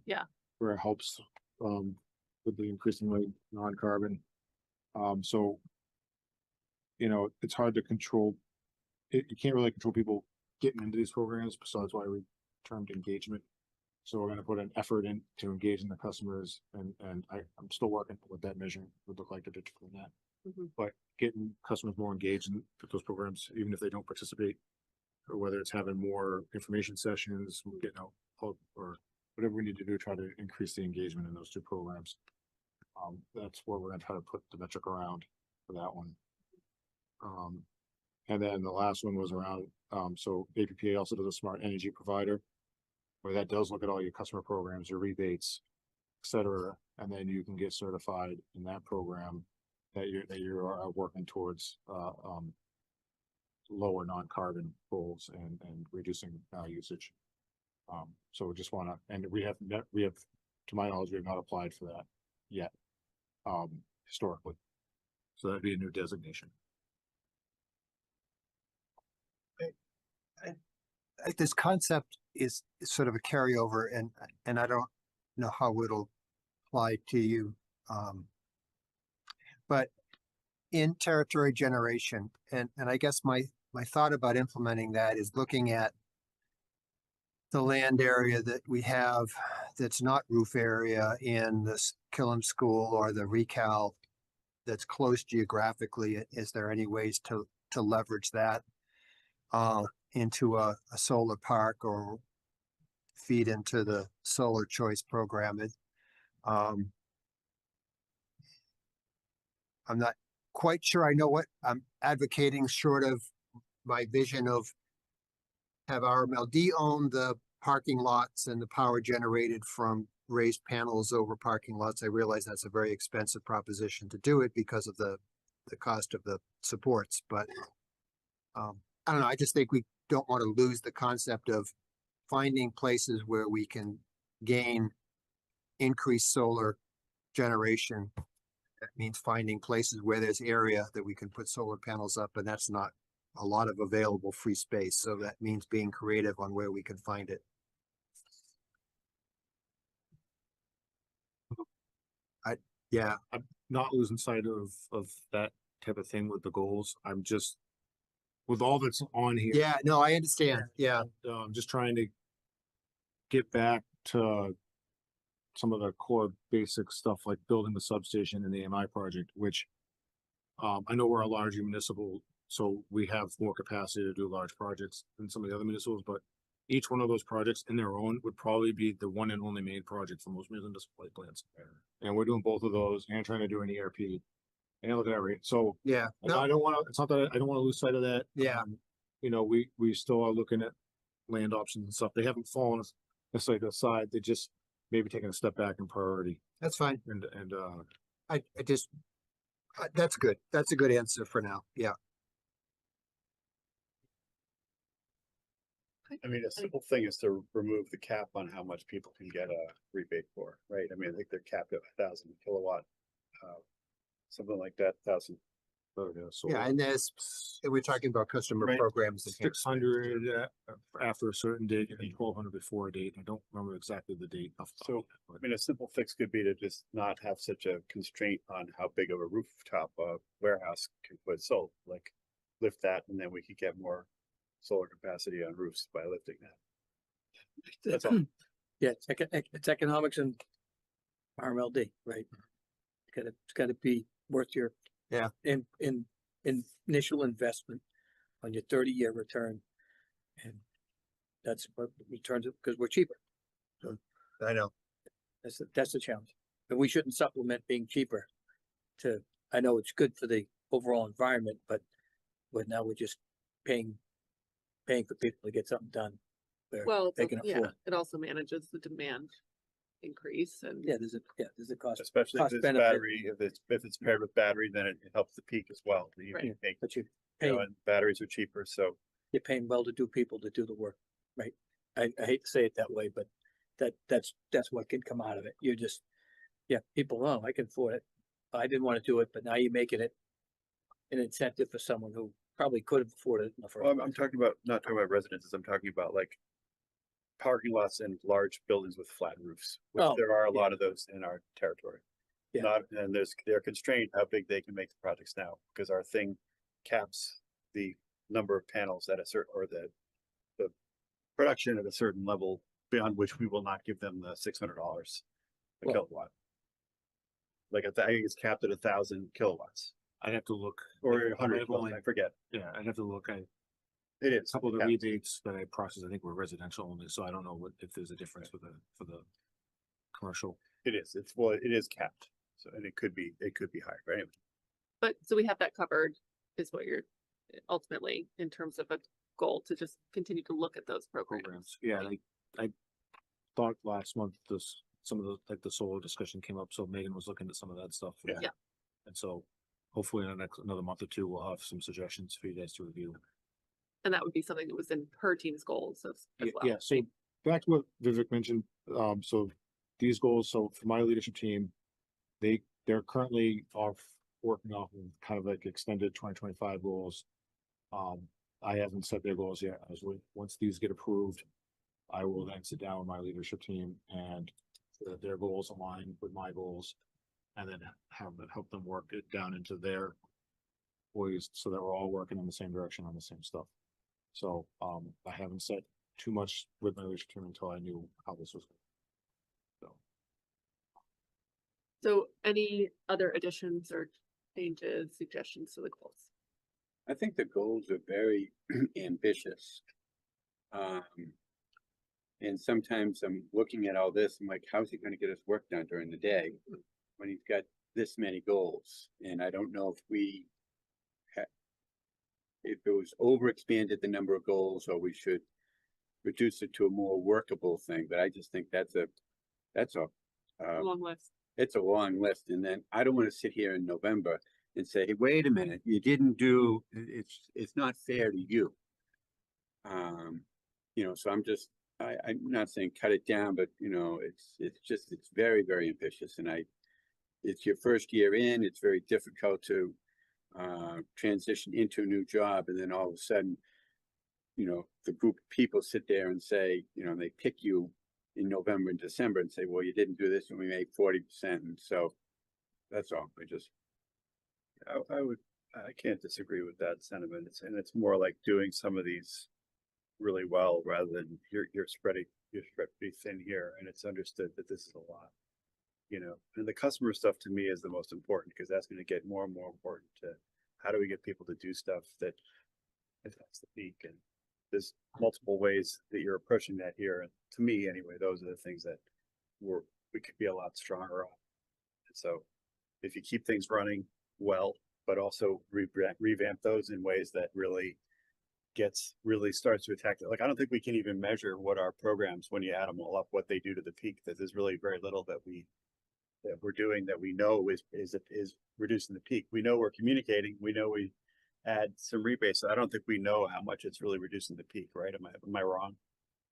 Yeah. Where it helps, with the increasingly non-carbon. So, you know, it's hard to control. You can't really control people getting into these programs, so that's why we termed engagement. So we're gonna put an effort in to engage in the customers, and I'm still working what that measure would look like to determine that. But getting customers more engaged in those programs, even if they don't participate, or whether it's having more information sessions, getting out, or whatever we need to do to try to increase the engagement in those two programs. That's where we're gonna try to put the metric around for that one. And then the last one was around, so APPA also does a smart energy provider, where that does look at all your customer programs, your rebates, et cetera, and then you can get certified in that program that you are working towards lower non-carbon goals and reducing usage. So we just want to, and we have, to my knowledge, we have not applied for that yet, historically. So that'd be a new designation. This concept is sort of a carryover, and I don't know how it'll apply to you. But in territory generation, and I guess my thought about implementing that is looking at the land area that we have that's not roof area in this Killam School or the Recal that's close geographically. Is there any ways to leverage that into a solar park or feed into the solar choice program? I'm not quite sure I know what I'm advocating, short of my vision of have RMLD own the parking lots and the power generated from raised panels over parking lots. I realize that's a very expensive proposition to do it because of the cost of the supports, but I don't know. I just think we don't want to lose the concept of finding places where we can gain increased solar generation. That means finding places where there's area that we can put solar panels up, and that's not a lot of available free space. So that means being creative on where we can find it. I'm not losing sight of that type of thing with the goals. I'm just, with all that's on here. Yeah, no, I understand. Yeah. I'm just trying to get back to some of the core basic stuff like building the substation in the AMI project, which I know we're a large municipal, so we have more capacity to do large projects than some of the other municipals, but each one of those projects in their own would probably be the one and only main project for most municipal plants. And we're doing both of those and trying to do an ERP. And look at that rate. So yeah, I don't want to, it's not that I don't want to lose sight of that. Yeah. You know, we still are looking at land options and stuff. They haven't fallen necessarily to the side. They just maybe taking a step back in priority That's fine. And, I just, that's good. That's a good answer for now. Yeah. I mean, a simple thing is to remove the cap on how much people can get a rebate for, right? I mean, I think they're capped at 1,000 kilowatt, something like that, 1,000. Yeah, and we're talking about customer Right. programs. and 600 after a certain date and 1,200 before a date. I don't remember exactly the date. So, I mean, a simple fix could be to just not have such a constraint on how big of a rooftop a warehouse can put solar, like lift that and then we could get more solar capacity on roofs by lifting that. That's all. Yeah, it's economics and RMLD, right? It's gotta be worth your. Yeah. In initial investment on your 30-year return. And that's what returns it, because we're cheaper. I know. That's the challenge. And we shouldn't supplement being cheaper I know it's good for the overall environment, but now we're just paying for people to get something done. where Well, they can afford. it also manages the demand increase and. Yeah, there's a cost. Especially if cost it's benefit. battery, if it's paired with battery, then it helps the peak as well. You Right. can make, But you're you know, paying, and batteries are cheaper, so. you're paying well-to-do people to do the work, right? I hate to say it that way, but that's what can come out of it. You're just, people, oh, I can afford it. I didn't want to do it, but now you're making it an incentive for someone who probably could have afforded it in the first Well, place. I'm talking about, not talking about residences, I'm talking about like parking lots and large buildings with flat roofs, which Oh, there are a yeah. lot of those in our territory. Yeah. And they're constrained how big they can make the projects now, because our thing caps the number of panels at a certain, or the production at a certain level beyond which we will not give them the $600 a Well- kilowatt. Like, I think it's capped at 1,000 kilowatts I'd have to look. or I 100, have only- I forget. Yeah, I'd have to look. It is. A couple of the capped. rebates that I processed, I think were residential only, so I don't know if there's a difference for the commercial. It is. It is capped. So, and it could be higher, but anyway. But so we have that covered is what you're ultimately in terms of a goal to just continue to look at those programs. Yeah, like I thought last month some of the solar discussion came up, so Megan was looking at some of that stuff. Yeah. Yeah. And so hopefully in the next another month or two, we'll have some suggestions for you guys to review. And that would be something that was in her team's goals as well. Yeah, so back to what Vivek mentioned, so these goals, so for my leadership team, they're currently working off of kind of like extended 2025 goals. I haven't set their goals yet. Once these get approved, I will then sit down with my leadership team and their goals align with my goals, and then help them work it down into their ways so that we're all working in the same direction on the same stuff. So I haven't set too much with my leadership team until I knew how this was going. So any other additions or changes, suggestions to the goals? I think the goals are very ambitious. And sometimes I'm looking at all this, I'm like, how's he gonna get his work done during the day when he's got this many goals? And I don't know if it was overexpanded the number of goals, or we should reduce it to a more workable thing, but I just think that's a Long list. it's a long list. And then I don't want to sit here in November and say, hey, wait a minute, you didn't do, it's not fair to you. So I'm not saying cut it down, but it's very, very ambitious. And it's your first year in, it's very difficult to transition into a new job. And then all of a sudden, the group of people sit there and say, they pick you in November and December and say, well, you didn't do this and we made 40%. And so that's all. I can't disagree with that sentiment. It's more like doing some of these really well rather than you're spread pretty thin here, and it's understood that this is a lot. And the customer stuff to me is the most important, because that's going to get more and more important to how do we get people to do stuff that that's the peak. And there's multiple ways that you're approaching that here. And to me, anyway, those are the things that we could be a lot stronger on. And so if you keep things running well, but also revamp those in ways that really starts to attack it. Like, I don't think we can even measure what our programs, when you add them all up, what they do to the peak, that there's really very little that we that we're doing that we know is reducing the peak. We know we're communicating, we know we add some rebates. I don't think we know how much it's really reducing the peak, right? Am I wrong?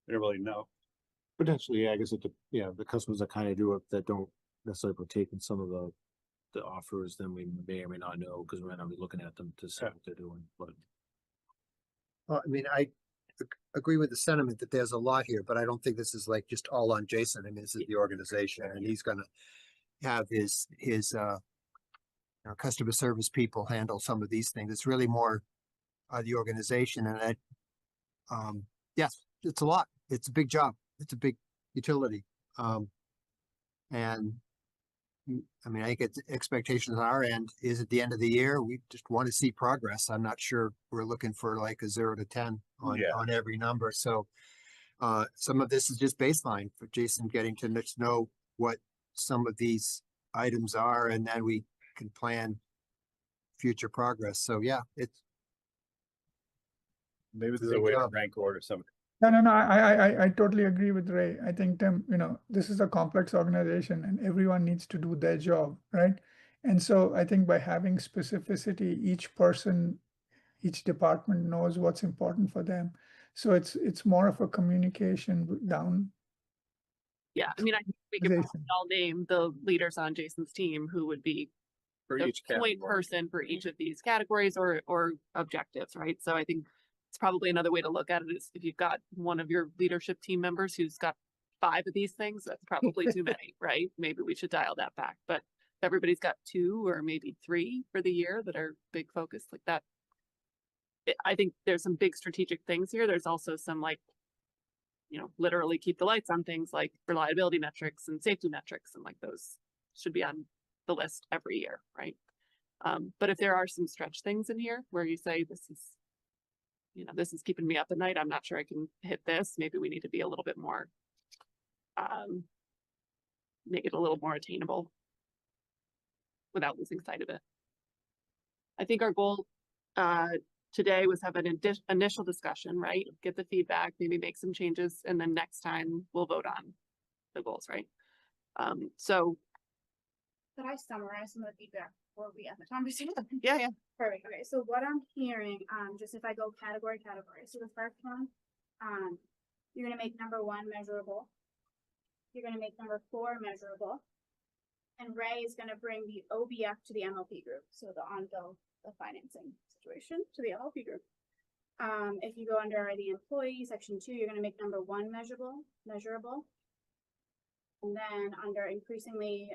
We don't really know. Potentially, yeah, I guess the customers that kind of do it, that don't necessarily partake in some of the offers, then we may or may not know, because we're not be looking at them to see what they're doing, but. I mean, I agree with the sentiment that there's a lot here, but I don't think this is like just all on Jason. I mean, this is the organization, and he's gonna have his customer service people handle some of these things. It's really more the organization, and yes, it's a lot. It's a big job. It's a big utility. And I mean, I think it's expectations on our end is at the end of the year, we just want to see progress. I'm not sure we're looking for like a 0 to 10 on every number. So some of this is just baseline for Jason getting to know what some of these items are, and then we can plan future progress. So yeah, it's Maybe there's a way to rank order some. No, I totally agree with Ray. I think, Tim, this is a complex organization and everyone needs to do their job, right? And so I think by having specificity, each person, each department knows what's important for them. So it's more of a communication down. Yeah, I mean, I think we could all name the leaders on Jason's team who would be For the each point category. person for each of these categories or objectives, right? So I think it's probably another way to look at it is if you've got one of your leadership team members who's got 5 of these things, that's probably too many, right? Maybe we should dial that back. But if everybody's got 2 or maybe 3 for the year that are big focus like that, I think there's some big strategic things here. There's also some like, literally keep the lights on things like reliability metrics and safety metrics, and like those should be on the list every year, right? But if there are some stretch things in here where you say this is keeping me up at night, I'm not sure I can hit this, maybe we need to be a little bit more, make it a little more attainable without losing sight of it. I think our goal today was have an initial discussion, right? Get the feedback, maybe make some changes, and then next time we'll vote on the goals, right? So Could I summarize some of the feedback before we end the conversation? yeah. Perfect. Okay, so what I'm hearing, just if I go category. So the first one, you're gonna make number 1 measurable. You're gonna make number 4 measurable. And Ray is gonna bring the OBF to the MLP group, so the on-bill, the financing situation to the MLP group. If you go under the employee section 2, you're gonna make number 1 measurable. And then under increasingly,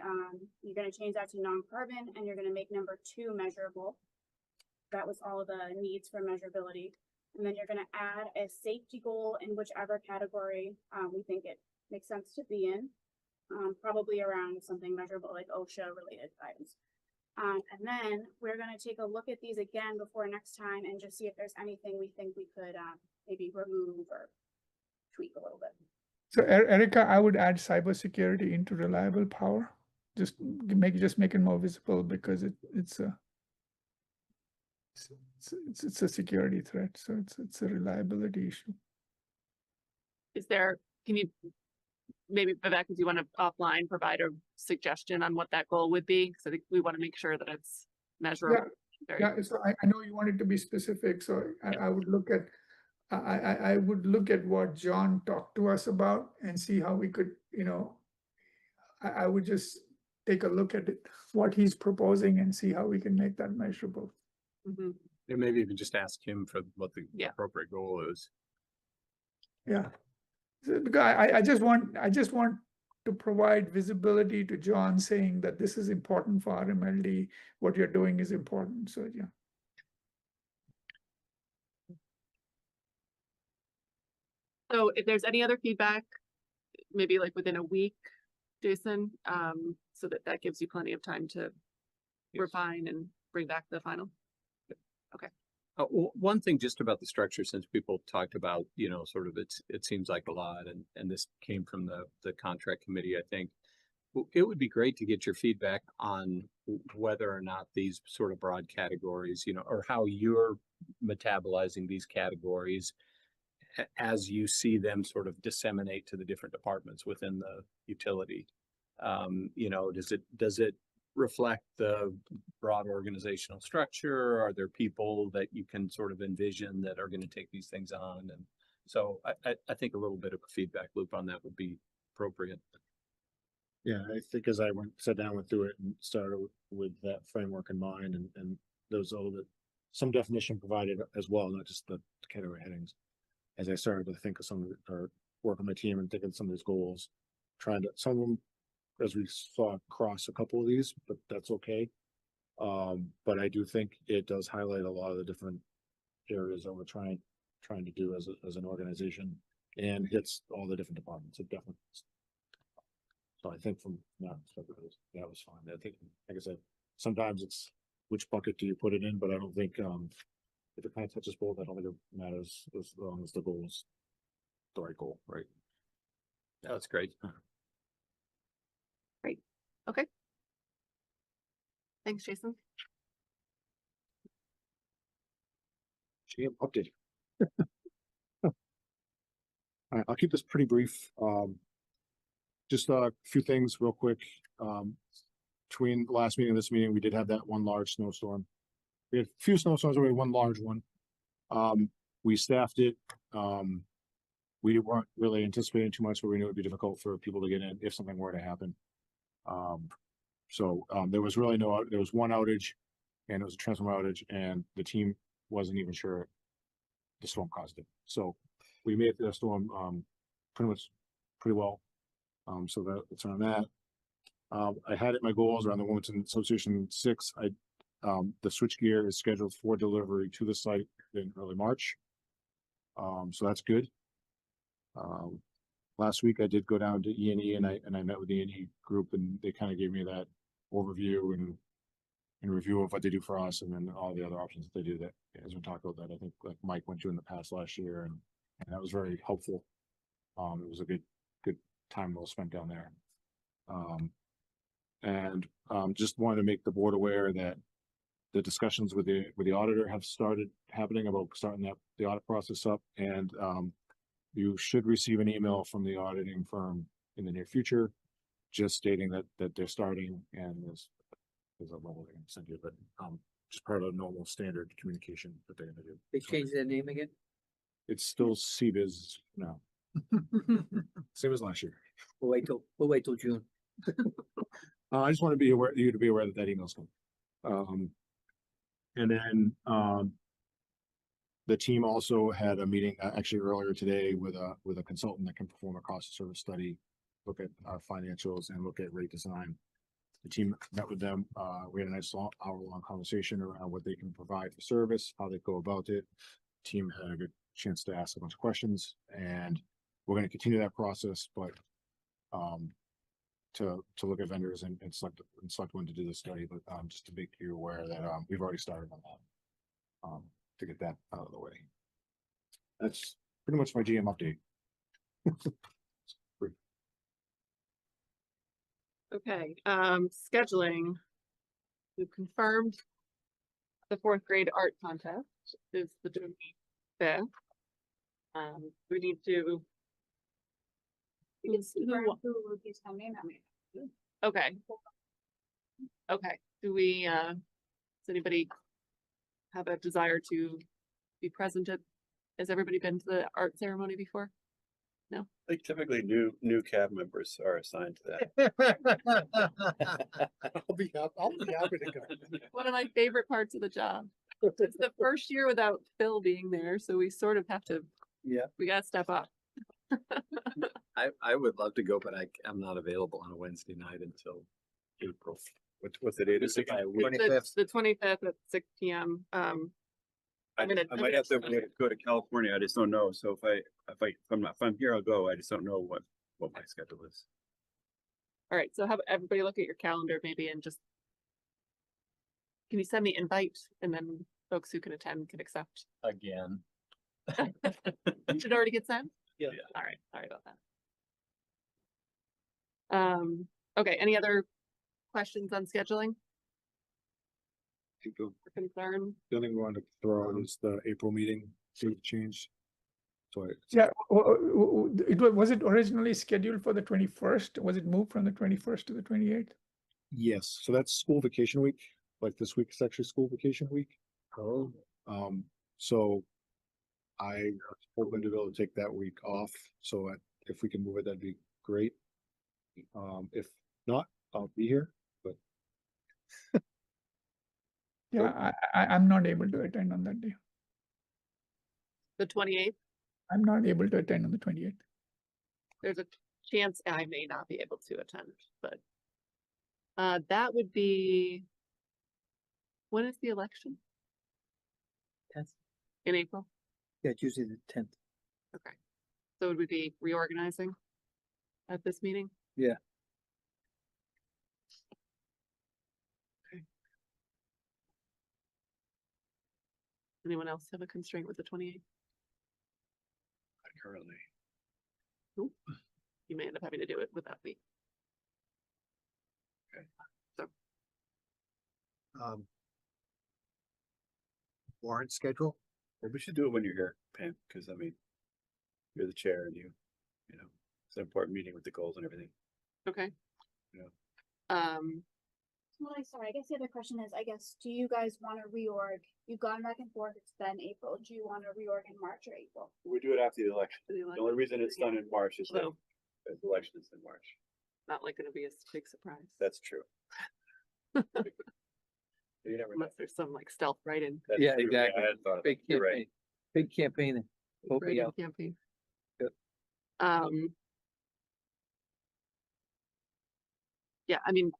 you're gonna change that to non-carbon, and you're gonna make number 2 measurable. That was all the needs for measurability. And then you're gonna add a safety goal in whichever category we think it makes sense to be in. Probably around something measurable like OSHA related items. And then we're gonna take a look at these again before next time and just see if there's anything we think we could maybe remove or tweak a little bit. So Erica, I would add cybersecurity into reliable power. Just make it more visible because it's a security threat. So it's a reliability issue. Can you maybe, Vivek, if you want to offline provide a suggestion on what that goal would be? Because I think we want to make sure that it's measurable. Yeah, so I know you wanted to be specific, so I would look at I would look at what John talked to us about and see how we could, I would just take a look at what he's proposing and see how we can make that measurable. Mm-hmm. And maybe even just ask him for what the appropriate goal is. Yeah, because I just want to provide visibility to John saying that this is important for RMLD. What you're doing is important. So yeah. So if there's any other feedback, maybe like within a week, Jason, so that gives you plenty of time to refine and bring back the final. Okay. One thing just about the structure, since people talked about, sort of it seems like a lot, and this came from the contract committee, I think. It would be great to get your feedback on whether or not these sort of broad categories, or how you're metabolizing these categories as you see them sort of disseminate to the different departments within the utility. You know, does it reflect the broad organizational structure? Are there people that you can sort of envision that are going to take these things on? And so I think a little bit of a feedback loop on that would be appropriate. Yeah, I think as I sat down, went through it and started with that framework in mind, and there was a little bit, some definition provided as well, not just the category headings. As I started to think of some of the, or work on my team and think of some of these goals, trying to, some of them, as we saw, cross a couple of these, but that's okay. But I do think it does highlight a lot of the different areas that we're trying to do as an organization, and hits all the different departments. It definitely. So I think from that perspective, that was fine. I think, like I said, sometimes it's which bucket do you put it in, but I don't think if it kind of touches both, I don't think it matters as long as the goal is the right goal, right? That's great. Great. Okay. Thanks, Jason. GM update. All right, I'll keep this pretty brief. Just a few things real quick. Between the last meeting and this meeting, we did have that one large snowstorm. We had a few snowstorms, we had one large one. We staffed it. We weren't really anticipating too much, but we knew it'd be difficult for people to get in if something were to happen. There was really there was one outage, and it was a transformer outage, and the team wasn't even sure the storm caused it. So we made the storm pretty well. So that's on that. I had it my goals around the Wilmington Association 6. The switchgear is scheduled for delivery to the site in early March. So that's good. Last week I did go down to E&E and I met with the E&E group, and they kind of gave me that overview and review of what they do for us, and then all the other options that they do that, as we talked about that, I think like Mike went to in the past last year, and that was very helpful. It was a good time well spent down there. Just wanted to make the board aware that the discussions with the auditor have started happening about starting the audit process up, and you should receive an email from the auditing firm in the near future, just stating that they're starting, and there's a level they're going to send you, but just part of the normal standard communication that they're going to do. They changed their name again? It's still CBIZ now. Same as last year. We'll wait till June. I just want to be aware, you to be aware that email's coming. And then the team also had a meeting actually earlier today with a consultant that can perform a cost of service study, look at our financials, and look at rate design. The team met with them. We had a nice hour-long conversation around what they can provide for service, how they go about it. The team had a good chance to ask a bunch of questions, and we're going to continue that process, but to look at vendors and select one to do the study, but just to make you aware that we've already started on that to get that out of the way. That's pretty much my GM update. Okay, scheduling. We've confirmed the 4th grade art contest is the 25th. We need to. Okay. Okay, do we, does anybody have a desire to be present at, has everybody been to the art ceremony before? No? I think typically new cab members are assigned to that. I'll be happy to go. One of my favorite parts of the job. It's the first year without Phil being there, so we sort of have to, we gotta step up. I would love to go, but I'm not available on a Wednesday night until April. What's the date? It's the 25th at 6 p.m. I might have to go to California. I just don't know. So if I'm here, I'll go. I just don't know what my schedule is. All right. So have everybody look at your calendar maybe, and just, can you send the invite, and then folks who can attend can accept? Again. Did it already get sent? Yeah. All right. Sorry about that. Okay. Any other questions on scheduling? Concern? The only thing we wanted to throw out is the April meeting date change. So Yeah, was it originally scheduled for the 21st? Was it moved from the 21st to the 28th? yes, so that's school vacation week. Like this week is actually school vacation week. Oh. So I was hoping to be able to take that week off. So if we can move it, that'd be great. If not, I'll be here, but Yeah, I'm not able to attend on that day. The 28th, I'm not able to attend on the 28th. there's a chance I may not be able to attend, but that would be, when is the election? 10th. In April? Yeah, it's usually the 10th. Okay. So would we be reorganizing at this meeting? Yeah. Okay. Anyone else have a constraint with the 28th? Currently. Nope. You may end up having to do it without me. Okay. So Warrant schedule? Well, we should do it when you're here, Pam, because I mean, you're the chair and you know, it's an important meeting with the goals and everything. okay. Yeah. Well, sorry, I guess the other question is, I guess, do you guys want to reorg? You've gone back and forth, it's been April. Do you want to reorg in March or April? We do it after the election. The The election, only reason it's done in March is that Although- the election is in March. Not like gonna be a big surprise. That's true. You never know. Unless there's some like stealth write-in. That's Yeah, true. exactly. I hadn't thought of Big that. You're campaign, right. big campaign. Vote me write-in out. campaign. Yep. Yeah, I mean,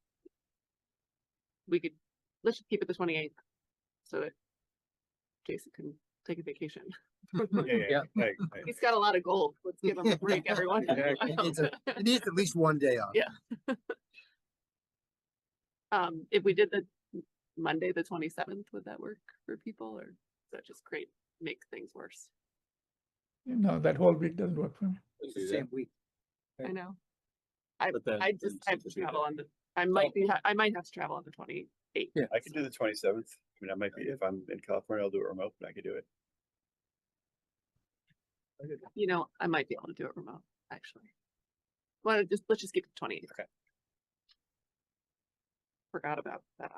we could, let's just keep it the 28th so that Jason can take a vacation. Yeah. Hey, He's got a lot of gold. Let's give him a break, everyone. It needs at least one day off. Yeah. If we did the Monday, the 27th, would that work for people, or does that just make things worse? No, that whole week doesn't work for me. It's the same week. I know. I But then- I just then I have to since we do travel that- on the. I might have to travel on the 28th. Yeah. I could do the 27th. I mean, I might be, if I'm in California, I'll do it remote, but I could do it. You know, I might be able to do it remote, actually. Well, let's just keep it 28th. Okay. Forgot about that.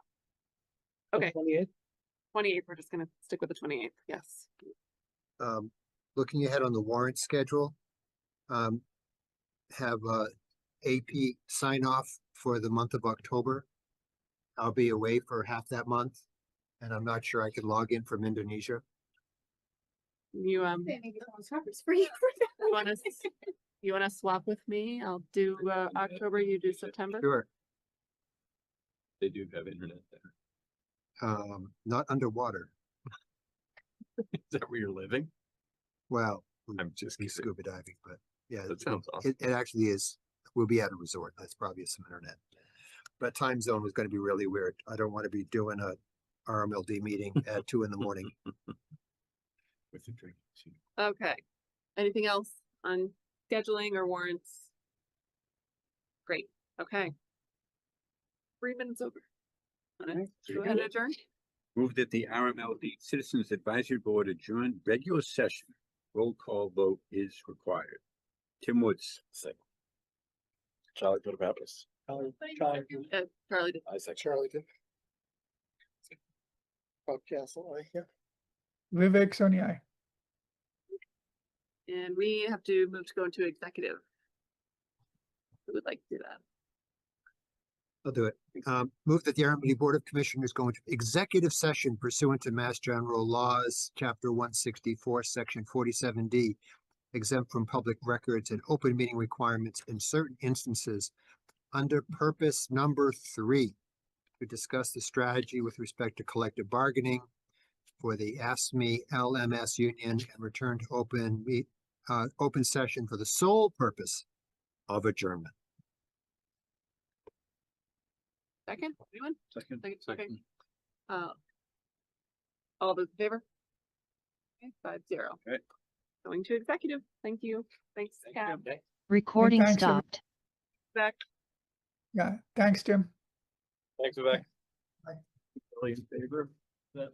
Okay, 28th? 28th, we're just gonna stick with the 28th, yes. Looking ahead on the warrant schedule, have AP sign off for the month of October. I'll be away for half that month, and I'm not sure I can log in from Indonesia. You Maybe someone's covers for you for that. you wanna swap with me? I'll do October, you do September? Sure. They do have internet there. Not underwater. Is that where you're living? Well, I'm just be kidding. scuba diving, but yeah, That sounds awesome. it actually is. We'll be at a resort. That's probably some internet. But time zone was gonna be really weird. I don't want to be doing a RMLD meeting at 2 a.m. With the drink. Okay, anything else on scheduling or warrants? Great, okay. 3 minutes over. Wanna Go ahead and adjourn. Move that the RMLD Citizens Advisory Board adjourn regular session. Roll call vote is required. Tim Woods. Second. Charlie Pappas. Charlie did. I second. Charlie did. Bob Castle, yeah. Vivek Soni, aye. And we have to move to go into executive. Who would like to do that? I'll do it. Move that the RMLD Board of Commissioners go into executive session pursuant to Mass General Laws, Chapter 164, Section 47D, exempt from public records and open meeting requirements in certain instances under purpose number 3, to discuss the strategy with respect to collective bargaining for the ASME LMS union and return to open session for the sole purpose of adjournment. Second, anyone? Second. Okay. All those in favor? Okay, 5-0. Okay. Going to executive. Thank you. Thanks, Cab. Recording thanks, stopped. Back. Yeah, thanks, Tim. Thanks, Vivek. Really in favor of that?